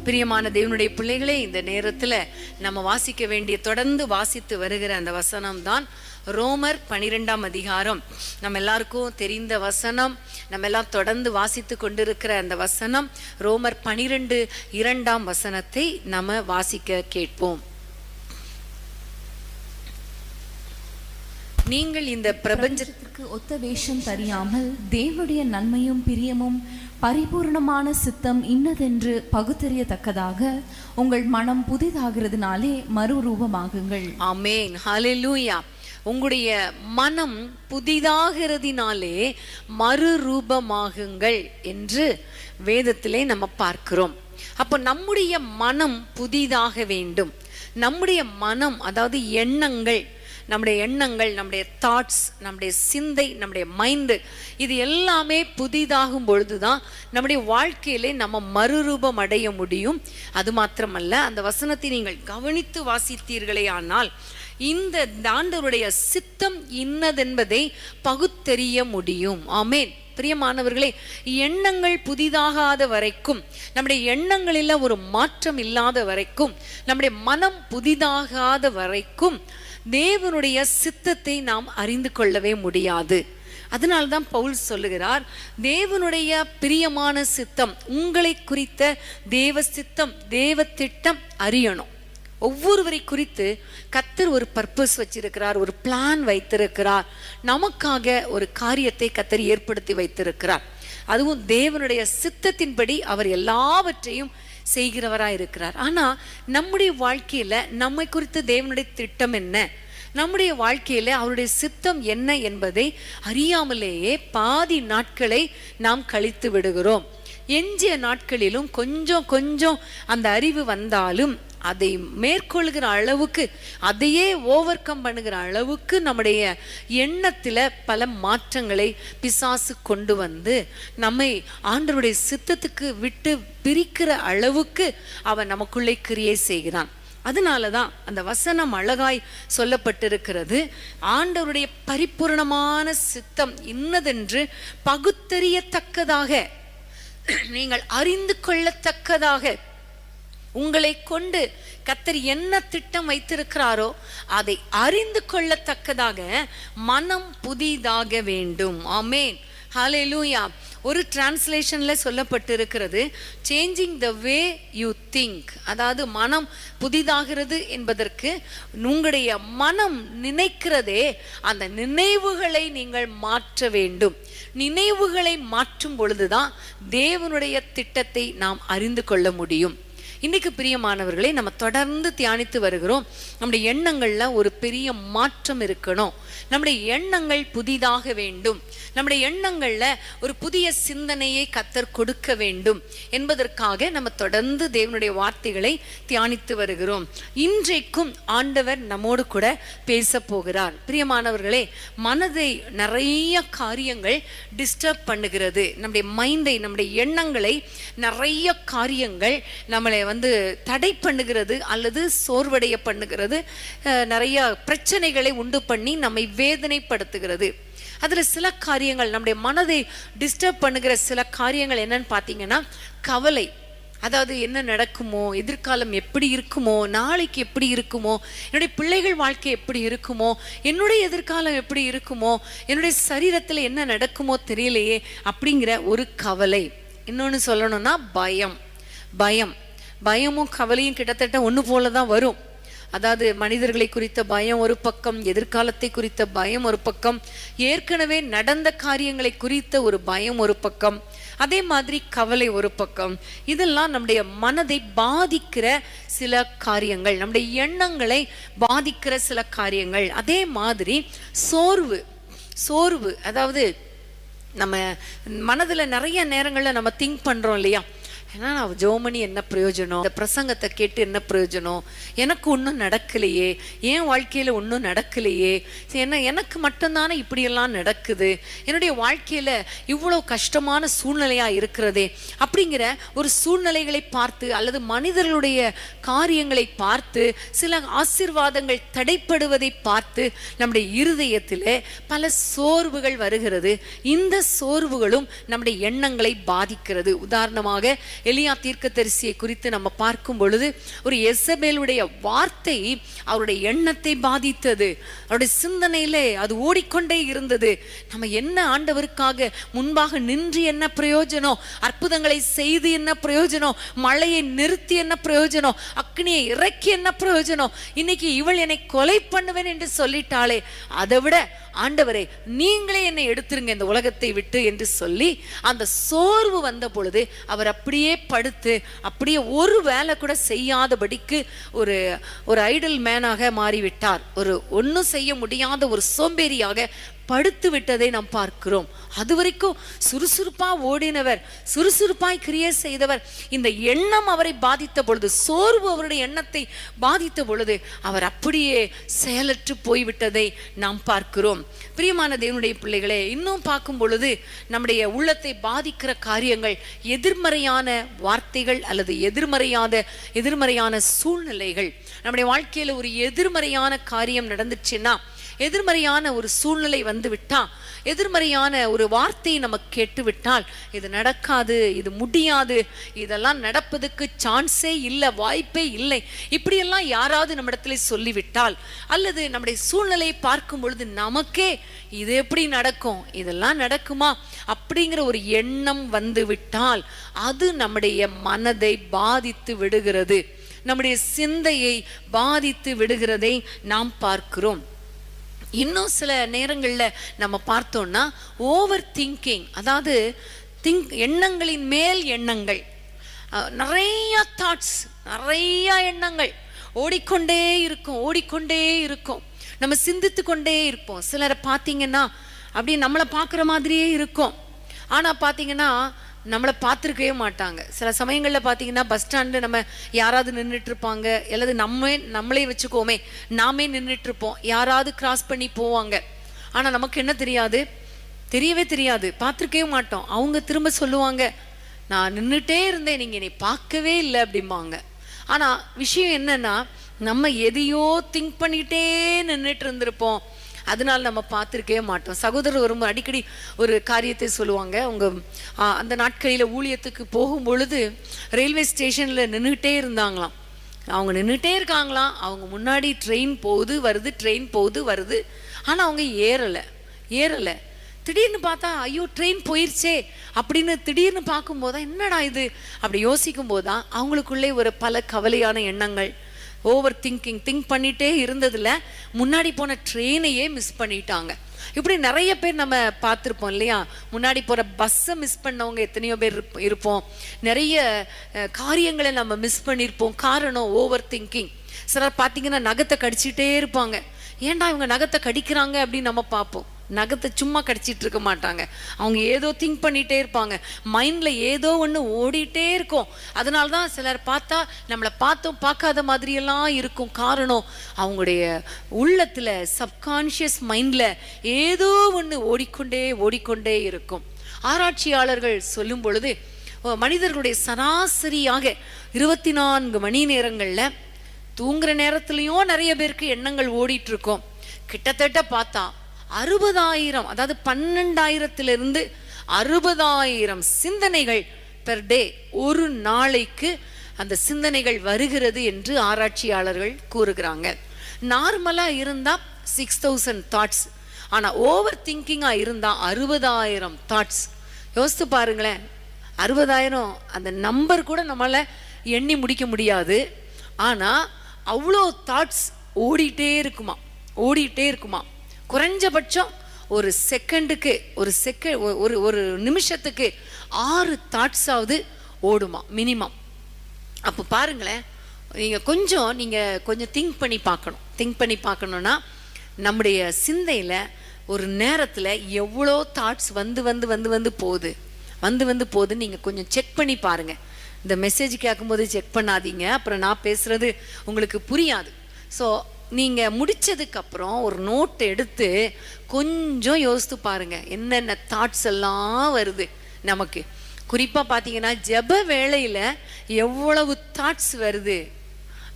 பிரியமான தேவனுடைய பிள்ளைகளே, இந்த நேரத்துல நம்ம வாசிக்க வேண்டிய, தொடர்ந்து வாசித்து வருகிற அந்த வசனம் தான் ரோமர் 12ஆம் அதிகாரம். நம்ம எல்லாருக்கும் தெரிந்த வசனம், நம்ம எல்லாம் தொடர்ந்து வாசித்து கொண்டிருக்கிற அந்த வசனம் ரோமர் 12:2 வசனத்தை நம்ம வாசிக்க கேட்போம். நீங்கள் இந்த பிரபஞ்சத்திற்கு ஒத்த வேஷம் தெரியாமல் தேவனுடைய நன்மையும் பிரியமும் பரிபூர்ணமான சித்தம் இன்னதென்று பகுத்தறியத்தக்கதாக உங்கள் மனம் புதிதாகிறதுனாலே மறுரூபமாகுங்கள். ஆமென், ஹல்லேலூயா. உங்களுடைய மனம் புதிதாகிறதினாலே மறுரூபமாகுங்கள் என்று வேதத்திலே நம்ம பார்க்கிறோம். அப்போ நம்முடைய மனம் புதிதாக வேண்டும். நம்முடைய மனம், அதாவது எண்ணங்கள், நம்முடைய தாட்ஸ், நம்முடைய சிந்தை, நம்முடைய மைண்டு, இது எல்லாமே புதிதாகும் பொழுதுதான் நம்முடைய வாழ்க்கையிலே நம்ம மறுரூபம் அடைய முடியும். அது மாத்திரமல்ல, அந்த வசனத்தை நீங்கள் கவனித்து வாசித்தீர்களே ஆனால் இந்த ஆண்டவருடைய சித்தம் இன்னதென்பதை பகுத்தறிய முடியும். ஆமென். பிரியமானவர்களே, எண்ணங்கள் புதிதாகாத வரைக்கும், நம்முடைய எண்ணங்களில் ஒரு மாற்றம் இல்லாத வரைக்கும், நம்முடைய மனம் புதிதாகாத வரைக்கும் தேவனுடைய சித்தத்தை நாம் அறிந்து கொள்ளவே முடியாது. அதனால்தான் பவுல் சொல்லுகிறார், தேவனுடைய பிரியமான சித்தம், உங்களை குறித்த தேவ சித்தம், தேவ திட்டம் அறியணும். ஒவ்வொருவரை குறித்து கர்த்தர் ஒரு பர்பஸ் வச்சிருக்கிறார், ஒரு பிளான் வைத்திருக்கிறார். நமக்காக ஒரு காரியத்தை கர்த்தர் ஏற்படுத்தி வைத்திருக்கிறார். அதுவும் தேவனுடைய சித்தத்தின்படி அவர் எல்லாவற்றையும் செய்கிறவராய் இருக்கிறார். ஆனா நம்முடைய வாழ்க்கையில நம்மை குறித்து தேவனுடைய திட்டம் என்ன, நம்முடைய வாழ்க்கையில அவருடைய சித்தம் என்ன என்பதை அறியாமலேயே பாதி நாட்களை நாம் கழித்து விடுகிறோம். எஞ்சிய நாட்களிலும் கொஞ்சம் கொஞ்சம் அந்த அறிவு வந்தாலும் அதை மேற்கொள்கிற அளவுக்கு, அதையே ஓவர் கம் பண்ணுகிற அளவுக்கு நம்முடைய எண்ணத்துல பல மாற்றங்களை பிசாசு கொண்டு வந்து நம்மை ஆண்டவருடைய சித்தத்துக்கு விட்டு பிரிக்கிற அளவுக்கு அவன் நமக்குள்ளே கிரியை செய்கிறான். அதனாலதான் அந்த வசனம் அழகாய் சொல்லப்பட்டிருக்கிறது. ஆண்டவருடைய பரிபூர்ணமான சித்தம் இன்னதென்று பகுத்தறியத்தக்கதாக, நீங்கள் அறிந்து கொள்ளத்தக்கதாக, உங்களை கொண்டு கர்த்தர் என்ன திட்டம் வைத்திருக்கிறாரோ அதை அறிந்து கொள்ளத்தக்கதாக மனம் புதிதாக வேண்டும். ஆமென், ஹல்லேலூயா. ஒரு டிரான்ஸ்லேஷன்ல சொல்லப்பட்டிருக்கிறது, changing the way you think. அதாவது மனம் புதிதாகிறது என்பதற்கு உங்களுடைய மனம் நினைக்கிறதே, அந்த நினைவுகளை நீங்கள் மாற்ற வேண்டும். நினைவுகளை மாற்றும் பொழுதுதான் தேவனுடைய திட்டத்தை நாம் அறிந்து கொள்ள முடியும். இன்னைக்கு பிரியமானவர்களே, நம்ம தொடர்ந்து தியானித்து வருகிறோம், நம்முடைய எண்ணங்கள்ல ஒரு பெரிய மாற்றம் இருக்கணும், நம்முடைய எண்ணங்கள் புதிதாக வேண்டும், நம்முடைய எண்ணங்கள்ல ஒரு புதிய சிந்தனையை கர்த்தர் கொடுக்க வேண்டும் என்பதற்காக நம்ம தொடர்ந்து தேவனுடைய வார்த்தைகளை தியானித்து வருகிறோம். இன்றைக்கும் ஆண்டவர் நம்மோடு கூட பேச போகிறார். பிரியமானவர்களே, மனதை நிறைய காரியங்கள் டிஸ்டர்ப் பண்ணுகிறது. நம்முடைய மைண்டை, நம்முடைய எண்ணங்களை நிறைய காரியங்கள் நம்மளை தடை பண்ணுகிறது அல்லது சோர்வடைய பண்ணுகிறது. நிறைய பிரச்சனைகளை உண்டு பண்ணி நம்மை வேதனைப்படுத்துகிறது. அதுல சில காரியங்கள், நம்முடைய மனதை டிஸ்டர்ப் பண்ணுகிற சில காரியங்கள் என்னன்னு பார்த்தீங்கன்னா, கவலை. அதாவது என்ன நடக்குமோ, எதிர்காலம் எப்படி இருக்குமோ, நாளைக்கு எப்படி இருக்குமோ, என்னுடைய பிள்ளைகள் வாழ்க்கை எப்படி இருக்குமோ, என்னுடைய எதிர்காலம் எப்படி இருக்குமோ, என்னுடைய சரீரத்துல என்ன நடக்குமோ தெரியலையே அப்படிங்கிற ஒரு கவலை. இன்னொன்னு சொல்லணும்னா பயம். பயமும் கவலையும் கிட்டத்தட்ட ஒன்று போல தான் வரும். அதாவது மனிதர்களை குறித்த பயம் ஒரு பக்கம், எதிர்காலத்தை குறித்த பயம் ஒரு பக்கம், ஏற்கனவே நடந்த காரியங்களை குறித்த ஒரு பயம் ஒரு பக்கம், அதே மாதிரி கவலை ஒரு பக்கம். இதெல்லாம் நம்முடைய மனதை பாதிக்கிற சில காரியங்கள், நம்முடைய எண்ணங்களை பாதிக்கிற சில காரியங்கள். அதே மாதிரி சோர்வு, அதாவது நம்ம மனதில் நிறைய நேரங்களில் நம்ம திங்க் பண்ணுறோம் இல்லையா, ஏன்னா நான் ஜோமணி என்ன பிரயோஜனம், இந்த பிரசங்கத்தை கேட்டு என்ன பிரயோஜனம், எனக்கு ஒன்றும் நடக்கலையே, என் வாழ்க்கையில் ஒன்றும் நடக்கலையே, எனக்கு மட்டும்தானே இப்படியெல்லாம் நடக்குது, என்னுடைய வாழ்க்கையில் இவ்வளோ கஷ்டமான சூழ்நிலையாக இருக்கிறதே அப்படிங்கிற ஒரு சூழ்நிலைகளை பார்த்து அல்லது மனிதர்களுடைய காரியங்களை பார்த்து சில ஆசீர்வாதங்கள் தடைப்படுவதை பார்த்து நம்முடைய இருதயத்தில் பல சோர்வுகள் வருகிறது. இந்த சோர்வுகளும் நம்முடைய எண்ணங்களை பாதிக்கிறது. உதாரணமாக எலியா தீர்க்கதரிசியை குறித்து நம்ம பார்க்கும் பொழுது ஒரு எசபேலுடைய வார்த்தை அவருடைய எண்ணத்தை பாதித்தது. அவருடைய சிந்தனையிலே அது ஓடிக்கொண்டே இருந்தது. நம்ம என்ன ஆண்டவருக்காக முன்பாக நின்று என்ன பிரயோஜனம், அற்புதங்களை செய்து என்ன பிரயோஜனம், மழையை நிறுத்தி என்ன பிரயோஜனம், அக்னியை இறக்கி என்ன பிரயோஜனம், இன்னைக்கு இவள் என்னை கொலை பண்ணுவேன் என்று சொல்லிட்டாளே, அதை விட ஆண்டவரே நீங்களே என்னை எடுத்துருங்க இந்த உலகத்தை விட்டு என்று சொல்லி அந்த சோர்வு வந்த பொழுது அவர் அப்படியே படுத்து அப்படியே ஒரு வேலை கூட செய்யாதபடிக்கு ஒரு ஐடல் மேனாக மாறிவிட்டார். ஒன்றும் செய்ய முடியாத ஒரு சோம்பேறியாக படுத்து விட்டதை நாம் பார்க்கிறோம். அது வரைக்கும் சுறுசுறுப்பா ஓடினவர், சுறுசுறுப்பாய் கிரியை செய்தவர், இந்த எண்ணம் அவரை பாதித்த பொழுது, சோர்வு அவருடைய எண்ணத்தை பாதித்த பொழுது அவர் அப்படியே செயலற்று போய்விட்டதை நாம் பார்க்கிறோம். பிரியமான தேவனுடைய பிள்ளைகளே, இன்னும் பார்க்கும் பொழுது நம்முடைய உள்ளத்தை பாதிக்கிற காரியங்கள் எதிர்மறையான வார்த்தைகள் அல்லது எதிர்மறையான சூழ்நிலைகள். நம்முடைய வாழ்க்கையில ஒரு எதிர்மறையான காரியம் நடந்துச்சுன்னா, எதிர்மறையான ஒரு சூழ்நிலை வந்து விட்டா, எதிர்மறையான ஒரு வார்த்தையை நம்ம கேட்டு விட்டால், இது நடக்காது, இது முடியாது, இதெல்லாம் நடப்பதுக்கு சான்ஸே இல்லை, வாய்ப்பே இல்லை, இப்படியெல்லாம் யாராவது நம்மிடத்துல சொல்லிவிட்டால், அல்லது நம்முடைய சூழ்நிலையை பார்க்கும் பொழுது நமக்கே இது எப்படி நடக்கும், இதெல்லாம் நடக்குமா அப்படிங்கிற ஒரு எண்ணம் வந்து விட்டால் அது நம்முடைய மனதை பாதித்து விடுகிறது, நம்முடைய சிந்தையை பாதித்து விடுகிறதை நாம் பார்க்கிறோம். இன்னும் சில நேரங்களில் நம்ம பார்த்தோம்னா ஓவர் திங்கிங், அதாவது எண்ணங்களின் மேல் எண்ணங்கள், நிறைய தாட்ஸ், நிறைய எண்ணங்கள் ஓடிக்கொண்டே இருக்கும். நம்ம சிந்தித்து கொண்டே இருப்போம். சிலரை பார்த்தீங்கன்னா அப்படியே நம்மளை பார்க்குற மாதிரியே இருக்கும், ஆனால் பார்த்தீங்கன்னா நம்மளை பார்த்துருக்கவே மாட்டாங்க. சில சமயங்களில் பார்த்தீங்கன்னா பஸ் ஸ்டாண்டில் நம்ம யாராவது நின்றுட்டு இருப்பாங்க, அல்லது நம்மளே வச்சுக்கோமே, நாமே நின்றுட்டு இருப்போம், யாராவது கிராஸ் பண்ணி போவாங்க, ஆனால் நமக்கு என்ன தெரியவே தெரியாது, பார்த்துருக்கவே மாட்டோம். அவங்க திரும்ப சொல்லுவாங்க, நான் நின்றுட்டே இருந்தேன், நீங்கள் என்னை பார்க்கவே இல்லை அப்படிம்பாங்க. ஆனால் விஷயம் என்னன்னா, நம்ம எதையோ திங்க் பண்ணிகிட்டே நின்றுட்டு இருந்திருப்போம், அதனால நம்ம பார்த்துருக்கவே மாட்டோம். சகோதரர் வரும்போது அடிக்கடி ஒரு காரியத்தை சொல்லுவாங்க. அவங்க அந்த நாட்களில் ஊழியத்துக்கு போகும் பொழுது ரயில்வே ஸ்டேஷனில் நின்றுட்டே இருந்தாங்களாம். அவங்க நின்றுட்டே இருக்காங்களாம், அவங்க முன்னாடி ட்ரெயின் போகுது வருது, ஆனால் அவங்க ஏறலை. திடீர்னு பார்த்தா ஐயோ ட்ரெயின் போயிடுச்சே அப்படின்னு திடீர்னு பார்க்கும்போது தான் என்னடா இது அப்படி யோசிக்கும் போது தான் அவங்களுக்குள்ளே ஒரு பல கவலையான எண்ணங்கள், ஓவர் திங்க் பண்ணிட்டே இருந்ததுல முன்னாடி போன ட்ரெயினையே மிஸ் பண்ணிட்டாங்க. இப்படி நிறைய பேர் நம்ம பார்த்துருப்போம் இல்லையா, முன்னாடி போகிற பஸ்ஸை மிஸ் பண்ணவங்க எத்தனையோ பேர் இருப்போம். நிறைய காரியங்களை நம்ம மிஸ் பண்ணியிருப்போம். காரணம் ஓவர் திங்கிங். சிலர் பார்த்தீங்கன்னா நகத்தை கடிச்சிட்டே இருப்பாங்க. ஏன்டா இவங்க நகத்தை கடிக்கிறாங்க அப்படின்னு நம்ம பார்ப்போம். நகத்தை சும்மா கடிச்சிட்டு இருக்க மாட்டாங்க, அவங்க ஏதோ திங்க் பண்ணிகிட்டே இருப்பாங்க, மைண்டில் ஏதோ ஒன்று ஓடிட்டே இருக்கும். அதனால தான் சிலர் பார்த்தா நம்மளை பார்க்காத மாதிரியெல்லாம் இருக்கும். காரணம் அவங்களுடைய உள்ளத்தில் சப்கான்ஷியஸ் மைண்டில் ஏதோ ஒன்று ஓடிக்கொண்டே இருக்கும். ஆராய்ச்சியாளர்கள் சொல்லும் பொழுது மனிதர்களுடைய சராசரியாக 24 மணி நேரங்களில் தூங்குற நேரத்துலையும் நிறைய பேருக்கு எண்ணங்கள் ஓடிட்டு இருக்கும். கிட்டத்தட்ட பார்த்தா 60,000, அதாவது 12,000 60,000 சிந்தனைகள் பெர் டே, ஒரு நாளைக்கு அந்த சிந்தனைகள் வருகிறது என்று ஆராய்ச்சியாளர்கள் கூறுகிறாங்க. நார்மலாக இருந்தால் 6,000 தாட்ஸ், ஆனால் ஓவர் திங்கிங்காக இருந்தால் 60,000 தாட்ஸ். யோசித்து பாருங்களேன், 60,000 அந்த நம்பர் கூட நம்மளால் எண்ணி முடிக்க முடியாது. ஆனால் அவ்வளோ தாட்ஸ் ஓடிட்டே இருக்குமா. குறைஞ்சபட்சம் ஒரு செகண்டுக்கு ஒரு நிமிஷத்துக்கு 6 தாட்ஸாவது ஓடுமா மினிமம். அப்போ பாருங்களேன், நீங்கள் கொஞ்சம் திங்க் பண்ணி பார்க்கணுன்னா நம்முடைய சிந்தையில் ஒரு நேரத்தில் எவ்வளோ தாட்ஸ் வந்து போகுதுன்னு நீங்கள் கொஞ்சம் செக் பண்ணி பாருங்கள். இந்த மெசேஜ் கேட்கும்போது செக் பண்ணாதீங்க, அப்புறம் நான் பேசுகிறது உங்களுக்கு புரியாது. ஸோ நீங்கள் முடித்ததுக்கப்புறம் ஒரு நோட் எடுத்து கொஞ்சம் யோசித்து பாருங்கள், என்னென்ன தாட்ஸ் எல்லாம் வருது நமக்கு. குறிப்பாக பார்த்தீங்கன்னா ஜெப வேளையில் எவ்வளவு தாட்ஸ் வருது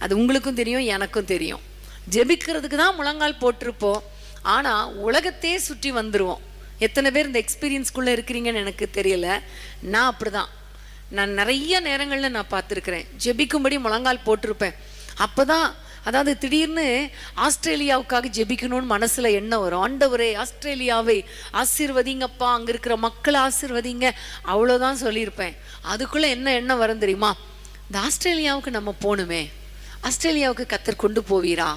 அது உங்களுக்கும் தெரியும், எனக்கும் தெரியும். ஜெபிக்கிறதுக்கு தான் முழங்கால் போட்டிருப்போம், ஆனால் உலகத்தையே சுற்றி வந்துடுவோம். எத்தனை பேர் இந்த எக்ஸ்பீரியன்ஸ்குள்ளே இருக்கிறீங்கன்னு எனக்கு தெரியல. நான் அப்படி தான். நான் நிறைய நேரங்களில் நான் பார்த்துருக்கிறேன். ஜெபிக்கும்படி முழங்கால் போட்டிருப்பேன். அப்போதான் அதாவது திடீர்னு ஆஸ்திரேலியாவுக்காக ஜெபிக்கணும்னு மனசில் எண்ணம் வரும். ஆண்டவரே ஆஸ்திரேலியாவை ஆசீர்வதிங்கப்பா, அங்கே இருக்கிற மக்களை ஆசீர்வதிங்க, அவ்வளோதான் சொல்லியிருப்பேன். அதுக்குள்ளே என்ன எண்ணம் வரும் தெரியுமா? இந்த ஆஸ்திரேலியாவுக்கு நம்ம போகணுமே, ஆஸ்திரேலியாவுக்கு கர்த்தர் கொண்டு போவீரா,